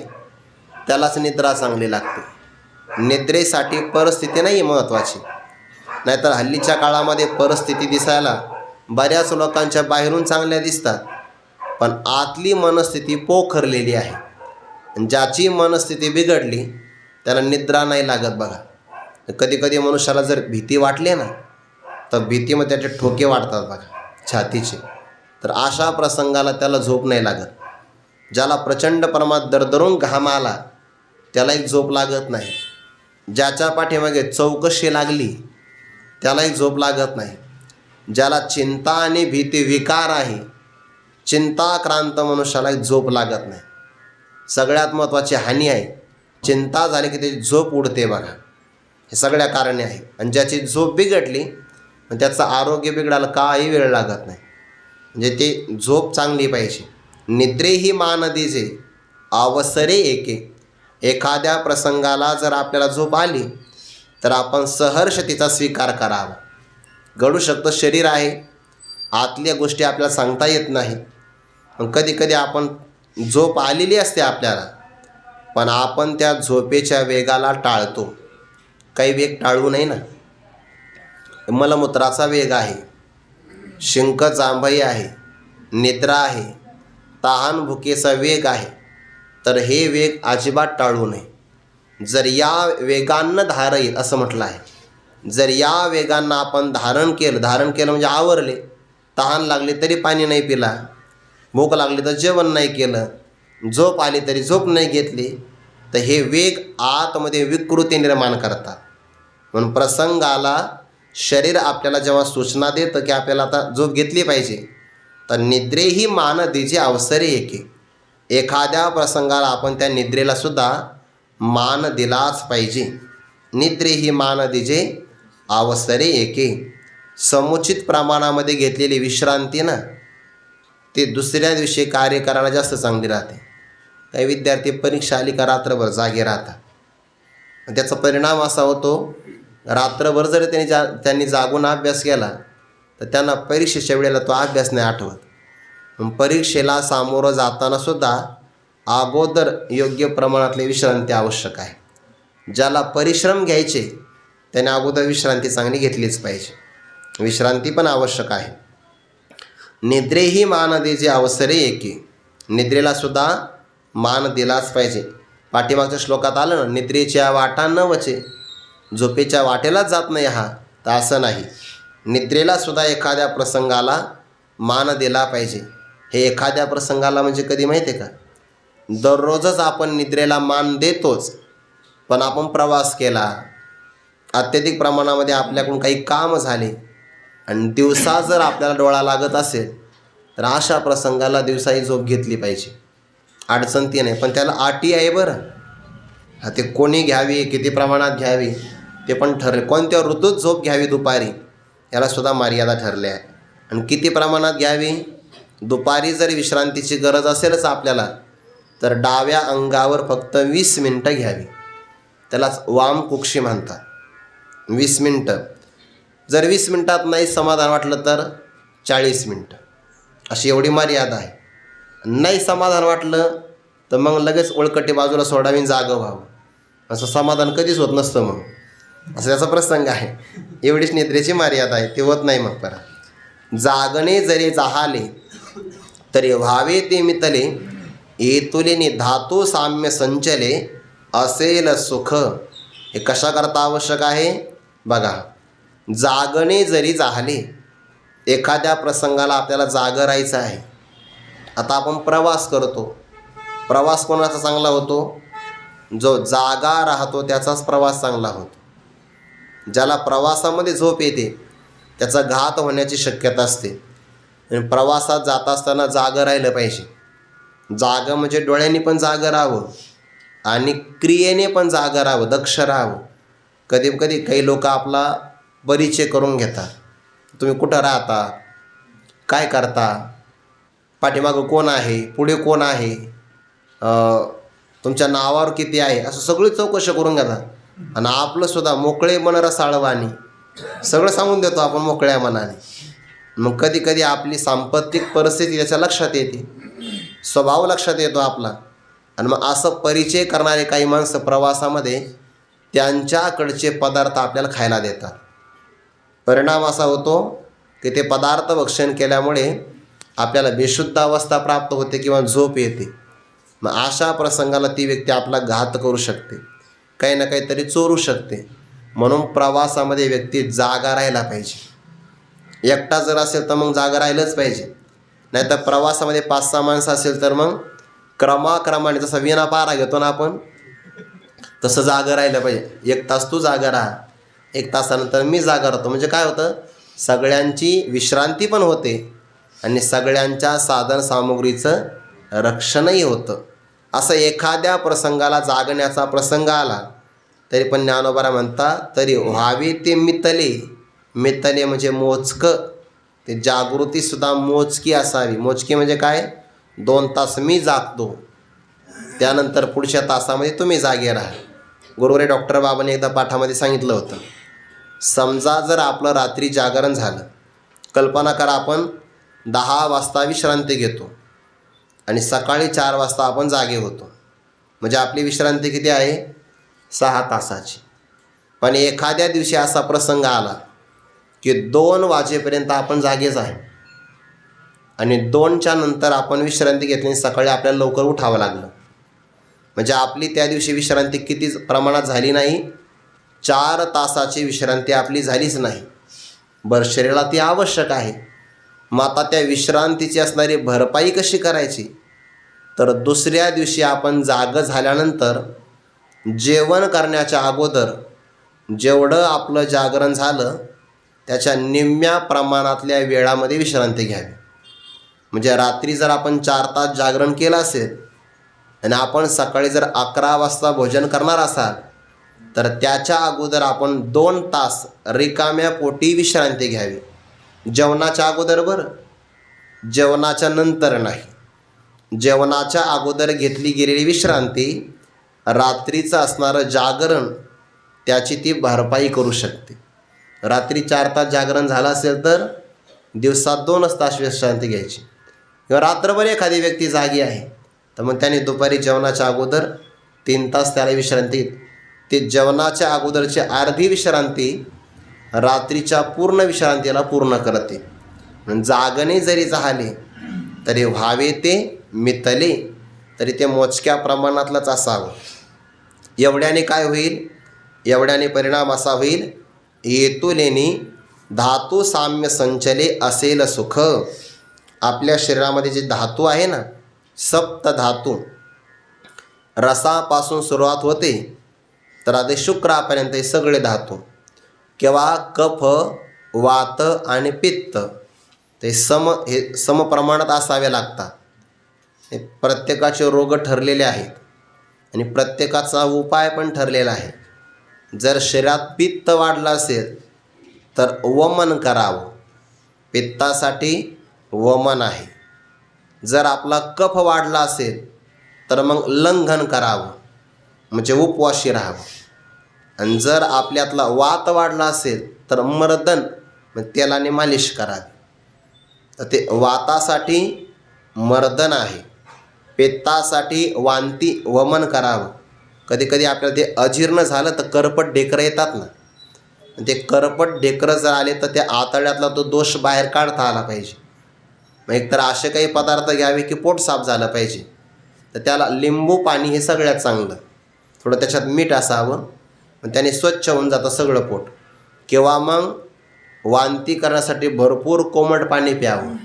त्यालाच निद्रा चांगली लागते. निद्रेसाठी परिस्थिती नाही महत्त्वाची. नाहीतर हल्लीच्या काळामध्ये परिस्थिती दिसायला बऱ्याच लोकांच्या बाहेरून चांगल्या दिसतात, पण आतली मनस्थिती पोखरलेली आहे. ज्याची मनस्थिती बिघडली त्याला निद्रा नाही लागत बघा. कधी कधी मनुष्याला जर भीती वाटली ना, तर भीतीमध्ये त्याचे ठोके वाढतात बघा छातीचे, तर अशा प्रसंगाला त्याला झोप नाही लागत. ज्याला प्रचंड प्रमाणात दरदरून घाम आला त्यालाही झोप लागत नाही. ज्याच्या पाठीमागे चौकशी लागली त्यालाही झोप लागत नाही. ज्याला चिंता आणि भीती विकार आहे, चिंताक्रांत मनुष्यालाही झोप लागत नाही. सगळ्यात महत्त्वाची हानी आहे, चिंता झाली की त्याची झोप उडते बघा. हे सगळ्या कारणे आहे. आणि ज्याची झोप बिघडली त्याचं आरोग्य बिघडायला काही वेळ लागत नाही. म्हणजे ते झोप चांगली पाहिजे. निद्रेही मानदीजे अवसरे एके. एखाद्या प्रसंगाला जर आपल्याला झोप आली तर आपण सहर्ष तिचा स्वीकार करावा. घडू शकतं, शरीर आहे, आतल्या गोष्टी आपल्याला सांगता येत नाही. पण कधी कधी आपण झोप आलेली असते आपल्याला, पण आपण त्या झोपेच्या वेगाला टाळतो. काही वेग टाळू नये ना. मलमूत्राचा वेग आहे, शिंक जांभई आहे, निद्रा आहे, तहान भुकेचा वेग आहे, तर हे वेग अजिबात टाळू नये. जर या वेगांना धारईल असं म्हटलं आहे. जर या वेगांना आपण धारण केलं म्हणजे आवरले, तहान लागली तरी पाणी नाही पिला, भूक लागली तर जेवण नाही केलं, झोप आली तरी झोप नाही घेतली, तर हे वेग आतमध्ये विकृती निर्माण करतात. म्हणून प्रसंगाला शरीर आपल्याला जेव्हा सूचना देतं की आपल्याला आता झोप घेतली पाहिजे, तर निद्रेही मान दीजे अवसरे एके. एखाद्या प्रसंगाला आपण त्या निद्रेलासुद्धा मान दिलाच पाहिजे. निद्रेही मान दीजे अवसरे एके. समुचित प्रमाणामध्ये घेतलेली विश्रांती ना, ते दुसऱ्या दिवशी कार्य करायला जास्त चांगली राहते. काही विद्यार्थी परीक्षा आली का रात्रभर जागे राहतात. त्याचा परिणाम असा होतो, रात्रभर जर त्यांनी जागून अभ्यास केला तर त्यांना परीक्षेच्या वेळेला तो अभ्यास नाही आठवत. परीक्षेला सामोरं जातानासुद्धा अगोदर योग्य प्रमाणातली विश्रांती आवश्यक आहे. ज्याला परिश्रम घ्यायचे त्याने अगोदर विश्रांती चांगली घेतलीच पाहिजे. विश्रांती पण आवश्यक आहे. निद्रेही मान दीजे अवसरे एके. निद्रेलासुद्धा मान दिलाच पाहिजे. पाठीमागच्या श्लोकात आलं ना, निद्रेच्या वाटा न वचे. झोपेच्या वाटेलाच जात नाही हा, तर असं नाही. निद्रेलासुद्धा एखाद्या प्रसंगाला मान दिला पाहिजे. हे एखाद्या प्रसंगाला म्हणजे कधी माहिती आहे का, दररोजच आपण निद्रेला मान देतोच, पण आपण प्रवास केला, अत्यधिक प्रमाणामध्ये आपल्याकडून काही काम झाले आणि दिवसा जर आपल्याला डोळा लागत असेल तर अशा प्रसंगाला दिवसाही झोप घेतली पाहिजे. अडचण ती नाही, पण त्याला अटी आहे बरं. ते कोणी घ्यावी, किती प्रमाणात घ्यावी ते पण ठरले. कोणत्या ऋतूत झोप घ्यावी दुपारी यालासुद्धा मर्यादा ठरली आहे. आणि किती प्रमाणात घ्यावी, दुपारी जर विश्रांतीची गरज असेलच आपल्याला तर डाव्या अंगावर फक्त 20 मिनटं घ्यावी. त्यालाच वामकुक्षी म्हणतात. 20 मिनटं. जर 20 मिनटात नाही समाधान वाटलं तर 40 मिनटं, अशी एवढी मर्यादा आहे. नाही समाधान वाटलं तर मग लगेच ओळखटी बाजूला सोडावी, जागं व्हावं. असं समाधान कधीच होत नसतं. मग असं त्याचा प्रसंग आहे. एवढीच निद्रेची मर्यादा आहे, ते होत नाही मग परत. जागणे जरी जाहाले तरी व्हावे ते मितले. येतुले धातू साम्य संचले असेल सुख. हे कशाकरता आवश्यक आहे बघा. जागणे जरी जाहले, एखाद्या प्रसंगाला आपल्याला जागं राहायचं आहे. आता आपण प्रवास करतो. प्रवास कोणाचा चांगला होतो, जो जागा राहतो त्याचाच प्रवास चांगला होतो. ज्याला प्रवासामध्ये झोप येते त्याचा घात होण्याची शक्यता असते. आणि प्रवासात जात असताना जागं राहिलं पाहिजे. जागं म्हणजे डोळ्यांनी पण जागं राहावं आणि क्रियेने पण जागं राहावं, दक्ष राहावं. कधी कधी काही लोक आपला परिचय करून घेतात. तुम्ही कुठं राहता, काय करता, पाठीमागं कोण आहे, पुढे कोण आहे, तुमच्या नावावर किती आहे, असं सगळी चौकशी करून घेतात. आणि आपलंसुद्धा मोकळे मन रसाळवाणी सगळं सांगून देतो आपण मोकळ्या मनाने. मग कधी कधी आपली सांपत्तिक परिस्थिती त्याच्या लक्षात येते, स्वभाव लक्षात येतो आपला. आणि मग असं परिचय करणारे काही माणसं प्रवासामध्ये त्यांच्याकडचे पदार्थ आपल्याला खायला देतात. परिणाम असा होतो की ते पदार्थ भक्षण केल्यामुळे आपल्याला बेशुद्ध अवस्था प्राप्त होते किंवा झोप येते. मग अशा प्रसंगाला ती व्यक्ती आपला घात करू शकते, काही ना काहीतरी चोरू शकते. म्हणून प्रवासामध्ये व्यक्ती जागा राहायला पाहिजे. एकटा जर असेल तर मग जागा राहिलंच पाहिजे. नाहीतर प्रवासामध्ये 5-6 माणसं असेल तर मग क्रमाक्रमाने जसं विना पारा घेतो ना आपण, तसं जागा राहिलं पाहिजे. 1 तास तू जागा राहा, 1 तासानंतर मी जागा राहतो. म्हणजे काय होतं, सगळ्यांची विश्रांती पण होते आणि सगळ्यांच्या साधनसामुग्रीचं रक्षणही होतं. असं एखाद्या प्रसंगाला जागण्याचा प्रसंग आला तरी पण ज्ञानोबा म्हणतात, तरी व्हावे ते मितले. मितले म्हणजे मोजकं. ते जागृतीसुद्धा मोजकी असावी. मोजकी म्हणजे काय, 2 तास मी जागतो, त्यानंतर पुढच्या तासामध्ये तुम्ही जागे राहा. गुरुवारी डॉक्टर बाबांनी एकदा पाठामध्ये सांगितलं होतं, समजा जर आपलं रात्री जागरण झालं, कल्पना करा आपण 10 वाजता विश्रांती घेतो आणि सकाळी 4 वाजता आपण जागे होतो. म्हणजे आपली विश्रांती किती आहे, 6 तासाची. पण एखाद्या दिवशी असा प्रसंग आला की 2 वाजेपर्यंत आपण जागेच आहे आणि 2च्या नंतर आपण विश्रांती घेतली आणि सकाळी आपल्याला लवकर उठावं लागलं. म्हणजे आपली त्या दिवशी विश्रांती किती प्रमाणात झाली नाही, 4 तासाची विश्रांती आपली झालीच नाही. बरं, शरीराला ती आवश्यक आहे. मग आता त्या विश्रांतीची असणारी भरपाई कशी करायची, तर दुसऱ्या दिवशी आपण जागं झाल्यानंतर जेवण करण्याच्या अगोदर जेवढं आपलं जागरण झालं त्याच्या निम्म्या प्रमाणातल्या वेळामध्ये विश्रांती घ्यावी. म्हणजे रात्री जर आपण 4 तास जागरण केलं असेल आणि आपण सकाळी जर 11 वाजता भोजन करणार असाल तर त्याच्या अगोदर आपण 2 तास रिकाम्या पोटी विश्रांती घ्यावी. जेवणाच्या अगोदर बरं, जेवणाच्या नंतर नाही. जेवणाच्या अगोदर घेतली गेलेली विश्रांती रात्रीचं असणारं जागरण त्याची ती भरपाई करू शकते. रात्री 4 तास जागरण झालं असेल तर दिवसात 2च तास विश्रांती घ्यायची. किंवा रात्रभर एखादी व्यक्ती जागी आहे तर मग त्याने दुपारी जेवणाच्या अगोदर 3 तास त्याला विश्रांती. ते जेवणाच्या अगोदरची अर्धी विश्रांती रात्रीच्या पूर्ण विश्रांतीला पूर्ण करते. जागणे जरी झाले तरी व्हावे ते मितले, तरी ते मोजक्या प्रमाणातलंच असावं. एवढ्याने काय होईल, एवढ्याने परिणाम असा होईल, येतुलेनी धातू साम्य संचले असेल सुख. आपल्या शरीरामध्ये जे धातू आहे ना, सप्त धातू, रसापासून सुरुवात होते तर आधी शुक्रापर्यंत हे सगळे धातू, किंवा कफ, वात आणि पित्त ते समप्रमाणात असावे लागतात. हे प्रत्येकाचे रोग ठरलेले आहेत आणि प्रत्येकाचा उपाय पण ठरलेला आहे. जर शरीरात पित्त वाढलं असेल तर वमन करावं, पित्तासाठी वमन आहे. जर आपला कफ वाढला असेल तर मग लंघन करावं, म्हणजे उपवाशी राहावं. आणि जर आपल्यातला वात वाढला असेल तर मर्दन, तेलाने मालिश करावी. तर ते वातासाठी मर्दन आहे, पित्तासाठी वांती वमन करावं. कधी कधी आपल्याला ते अजीर्ण झालं तर करपट ढेकरं येतात ना, ते करपट ढेकरं जर आले तर त्या आतड्यातला तो दोष बाहेर काढता आला पाहिजे. मग एकतर असे काही पदार्थ घ्यावे की पोट साफ झालं पाहिजे. तर त्याला लिंबू पाणी हे सगळ्यात चांगलं, थोडं त्याच्यात मीठ असावं, मग त्याने स्वच्छ होऊन जातं सगळं पोट. किंवा मग वांती करण्यासाठी भरपूर कोमट पाणी प्यावं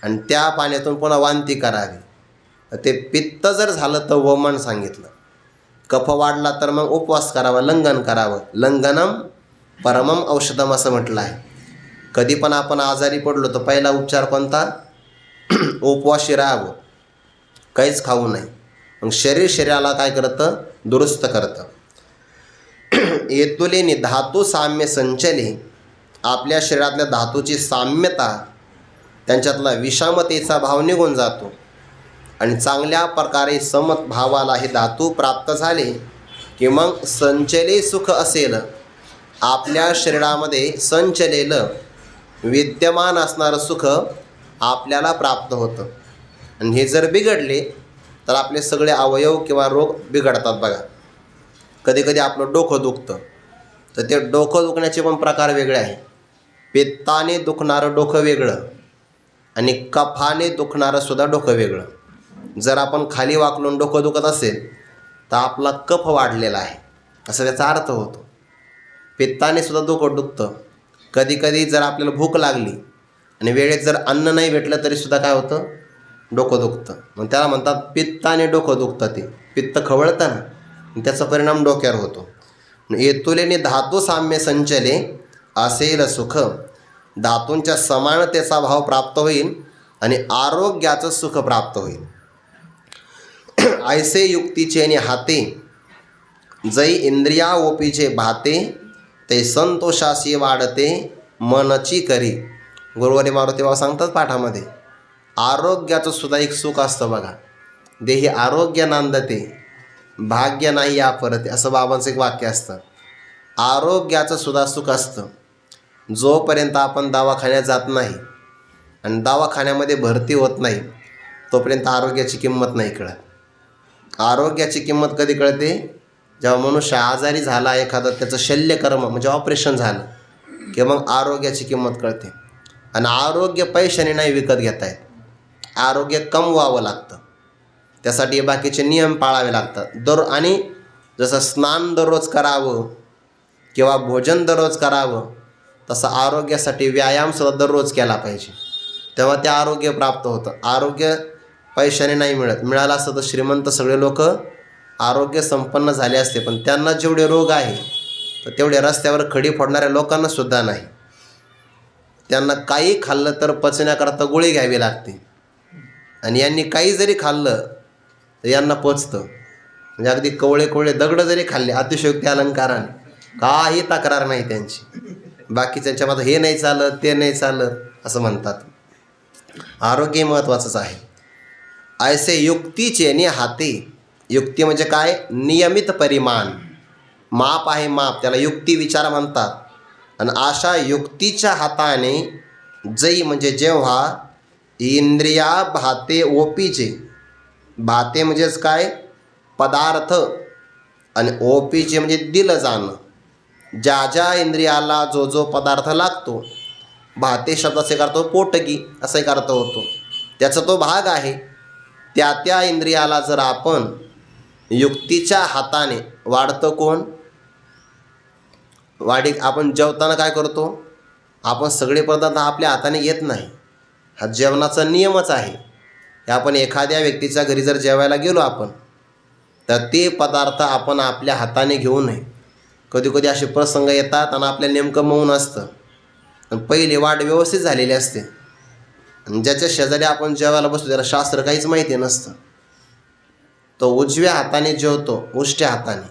आणि त्या पाण्यातून पुन्हा वांती करावी. ते पित्त जर झालं तर वमन सांगितलं. कफ वाढला तर मग उपवास करावा, लंघन करावं. लंघनम परमम औषधम असं म्हटलं आहे. कधी पण आपण आजारी पडलो तर पहिला उपचार कोणता, उपवासी राहावं, काहीच खाऊ नये. मग शरीराला काय करतं, दुरुस्त करतं. येतुलेनी धातू साम्य संचले, आपल्या शरीरातल्या धातूची साम्यता, त्यांच्यातला विषमतेचा भाव निघून जातो आणि चांगल्या प्रकारे समभावाला हे धातू प्राप्त झाले की मग संचले सुख असेल. आपल्या शरीरामध्ये संचलेलं विद्यमान असणारं सुख आपल्याला प्राप्त होतं. आणि हे जर बिघडले तर आपले सगळे अवयव किंवा रोग बिघडतात. बघा, कधी कधी आपलं डोकं दुखतं तर ते डोकं दुखण्याचे पण प्रकार वेगळे आहे. पित्ताने दुखणारं डोकं वेगळं आणि कफाने दुखणारं सुद्धा डोकं वेगळं. जर आपण खाली वाकलून डोकं दुखत असेल तर आपला कफ वाढलेला आहे असं त्याचा अर्थ होतो. पित्ताने सुद्धा डोकं दुखतं. कधी कधी जर आपल्याला भूक लागली आणि वेळेत जर अन्न नाही भेटलं तरीसुद्धा काय होतं, डोकं दुखतं. मग त्याला म्हणतात पित्ताने डोकं दुखतं. ते पित्त खवळतं ना, आणि त्याचा परिणाम डोक्यावर होतो. येतुलेने धातू साम्य संचले असेल सुख, धातूंच्या समानतेचा भाव प्राप्त होईल आणि आरोग्याचं सुख प्राप्त होईल. ऐसे युक्तीचे आणि हाते, जै इंद्रिया ओपीचे भाते, ते संतोषाशी वाढते मनची करी. गुरुवारी मारुती बाबा सांगतात पाठामध्ये, आरोग्याचं सुद्धा एक सुख असतं बघा. देही आरोग्य नांदते, भाग्य नाही या परते, असं बाबांचं एक वाक्य असतं. आरोग्याचं सुद्धा सुख असतं. जोपर्यंत आपण दवाखान्यात जात नाही आणि दवाखान्यामध्ये भरती होत नाही तोपर्यंत आरोग्याची किंमत नाही कळत. आरोग्याची किंमत कधी कळते, जेव्हा मनुष्य आजारी झाला, एखादं त्याचं शल्यकर्म म्हणजे ऑपरेशन झालं, की मग आरोग्याची किंमत कळते. आणि आरोग्य पैशाने नाही विकत घेता येत. आरोग्य कमवावं लागतं. त्यासाठी बाकीचे नियम पाळावे लागतात. आणि जसं स्नान दररोज करावं किंवा भोजन दररोज करावं, तसं आरोग्यासाठी व्यायामसुद्धा दररोज केला पाहिजे. तेव्हा ते आरोग्य प्राप्त होतं. आरोग्य पैशाने नाही मिळत. मिळालं असतं तर श्रीमंत सगळे लोक आरोग्य संपन्न झाले असते, पण त्यांना जेवढे रोग आहे तर तेवढे रस्त्यावर खडी फोडणाऱ्या लोकांनासुद्धा नाही. त्यांना काही खाल्लं तर पचण्याकरता गोळी घ्यावी लागते, आणि यांनी काही जरी खाल्लं तर यांना पचतं. म्हणजे अगदी कवळे दगडं जरी खाल्ले अतिशयोक्ती अलंकाराने, काही तक्रार नाही त्यांची. बाकीच्यांच्या मात्र हे नाही चालत, ते नाही चालत असं म्हणतात. आरोग्य महत्त्वाचंच आहे. ऐसे युक्तीचे आणि हाते, युक्ती म्हणजे काय, नियमित परिमाण, माप आहे माप, त्याला युक्ती विचार म्हणतात. आणि अशा युक्तीच्या हाताने जै म्हणजे जेव्हा इंद्रिया भाते ओपीचे, भाते म्हणजेच काय, पदार्थ, आणि ओपीचे म्हणजे दिलं जाणं, ज्या ज्या इंद्रियाला जो जो पदार्थ लागतो. भाते शब्दाचा एक अर्थ पोटगी असा एक अर्थ होतो, त्याचा तो भाग आहे. त्या त्या इंद्रियाला जर आपण युक्तीच्या हाताने, वाढतं कोण, आपण जेवताना काय करतो, आपण सगळे पदार्थ आपल्या हाताने घेत नाही. हा जेवणाचा नियमच आहे. आपण एखाद्या व्यक्तीच्या घरी जर जेवायला गेलो आपण, तर ते पदार्थ आपण आपल्या हाताने घेऊ नये. कधी कधी असे प्रसंग येतात आणि आपल्याला नेमकं मौन असतं, आणि पहिले वाढ व्यवस्थित झालेली असते, आणि ज्याच्या शेजारी आपण जेवायला बसतो त्याला शास्त्र काहीच माहिती नसतं. तो उजव्या हाताने जेवतो, उष्ट्या हाताने,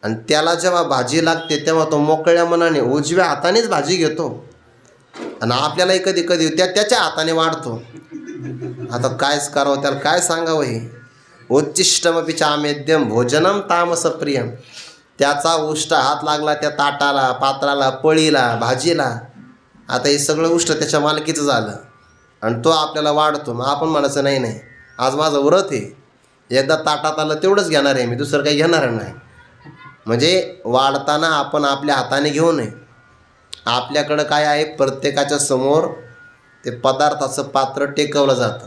आणि त्याला जेव्हा भाजी लागते तेव्हा तो मोकळ्या मनाने उजव्या हातानेच भाजी घेतो, आणि आपल्यालाही कधी कधी त्याच्या हाताने वाढतो. आता कायच करावं, त्याला काय सांगावं. हे उच्चिष्टमपि चामेद्यम भोजनम तामसप्रियम. त्याचा उष्ट हात लागला त्या ताटाला, पात्राला, पळीला, भाजीला. आता हे सगळं उष्ट त्याच्या मालकीचं झालं, आणि तो आपल्याला वाढतो. मग आपण म्हणायचं नाही नाही, आज माझं व्रत आहे, एकदा ताटात आलं तेवढंच घेणार आहे मी, दुसरं काही घेणार नाही. म्हणजे वाढताना आपण आपल्या हाताने घेऊ नये. आपल्याकडं काय आहे, प्रत्येकाच्या समोर ते पदार्थाचं पात्र टेकवलं जातं.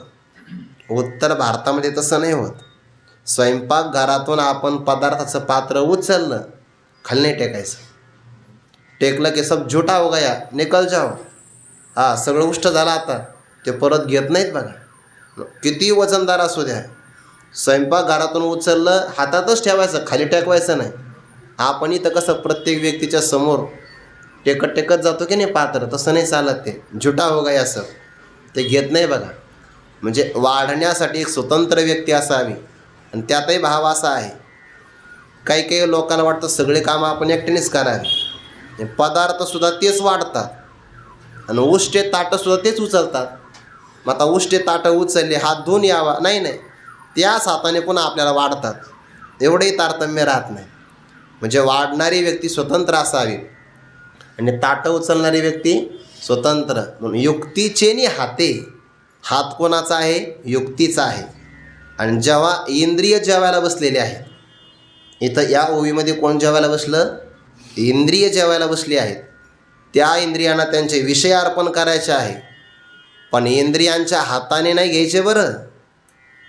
उत्तर भारतामध्ये तसं नाही होत. स्वयंपाकघरातून आपण पदार्थाचं पात्र उचललं, खाली नाही टेकायचं. टेकलं की सब झुटा हो गया, निकल जाओ. हा सगळं उष्ट झालं, आता ते परत घेत नाहीत बघा. किती वजनदार असू द्या, स्वयंपाकघरातून उचललं हातातच ठेवायचं, खाली टेकवायचं नाही. आपण इथं कसं प्रत्येक व्यक्तीच्या समोर टेकत जातो की नाही पात्र, तसं नाही चालत. ते झुटा हो गया असं ते घेत नाही बघा. म्हणजे वाढण्यासाठी एक स्वतंत्र व्यक्ती असावी, आणि त्यातही भाव असा आहे, काही काही लोकांना वाटतं सगळे कामं आपण एकट्यानेच करावी. पदार्थसुद्धा तेच वाढतात, आणि उष्टे ताटंसुद्धा तेच उचलतात. मग आता उष्टे ताटं उचलले, हात धुवून यावा, नाही नाही, त्याच हाताने पुन्हा आपल्याला वाढतात. एवढंही तारतम्य राहत नाही. म्हणजे वाढणारी व्यक्ती स्वतंत्र असावी, आणि ताटं उचलणारी व्यक्ती स्वतंत्र. म्हणून युक्तीचे नि हाते, हात कोणाचा आहे, युक्तीचा आहे. आणि जेव्हा इंद्रिय जेवायला बसलेले आहेत, इथं या ओवीमध्ये कोण जेवायला बसलं, इंद्रिय जेवायला बसली आहेत. त्या इंद्रियांना त्यांचे विषय अर्पण करायचे आहे, पण इंद्रियांच्या हाताने नाही घ्यायचे बरं.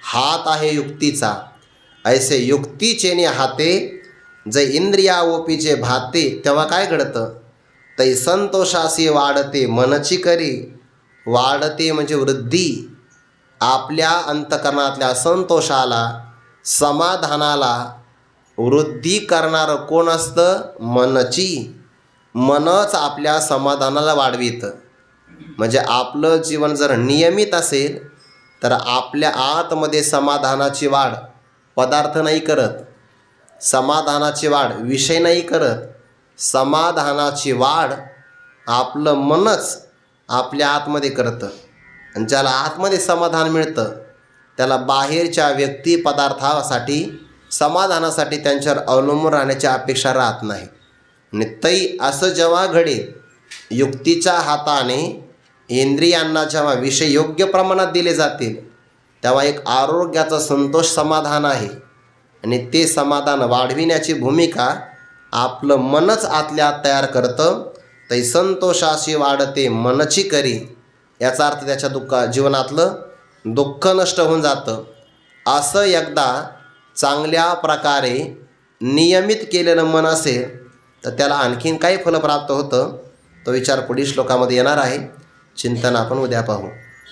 हात आहे युक्तीचा. ऐसे युक्तीचे नि हाते, जे इंद्रियाओपीचे भाते तेव्हा काय घडतं, तै संतोषासी वाढते मनची करी. वाढते म्हणजे वृद्धी. आपल्या अंतकरणातल्या संतोषाला, समाधानाला वृद्धी करणारं कोण असतं, मनची. मनच आपल्या समाधानाला वाढवितं. म्हणजे आपलं जीवन जर नियमित असेल तर आपल्या आतमध्ये समाधानाची वाढ पदार्थ नाही करत, समाधानाची वाढ विषय नाही करत, समाधानाची वाढ आपलं मनच आपल्या आतमध्ये करतं. आणि ज्याला आतमध्ये समाधान मिळतं त्याला बाहेरच्या व्यक्ती पदार्थासाठी समाधानासाठी त्यांच्यावर अवलंबून राहण्याची अपेक्षा राहत नाही. आणि तै असं जेव्हा घडेल, युक्तीच्या हाताने इंद्रियांना जेव्हा विषय योग्य प्रमाणात दिले जातील तेव्हा एक आरोग्याचं संतोष समाधान आहे. आणि ते समाधान वाढविण्याची भूमिका आपलं मनच आतल्या आत तयार करतं. तै संतोषाशी वाढते मनची करी. याचा अर्थ त्याच्या जीवनातलं दुःख नष्ट होऊन जातं. असं एकदा चांगल्या प्रकारे नियमित केलेलं मन असेल तर त्याला आणखीन काही फल प्राप्त होतं, तो विचार पुढील श्लोकामध्ये येणार आहे. चिंतन आपण उद्या पाहू.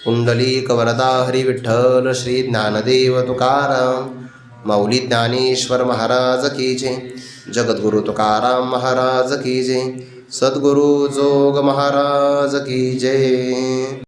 पुंडलिक वरदा हरी विठ्ठल श्री ज्ञानदेव तुकाराम माऊली ज्ञानेश्वर महाराज की जय. जगद्गुरु तुकाराम महाराज की जय. सद्गुरु जोग महाराज की जय.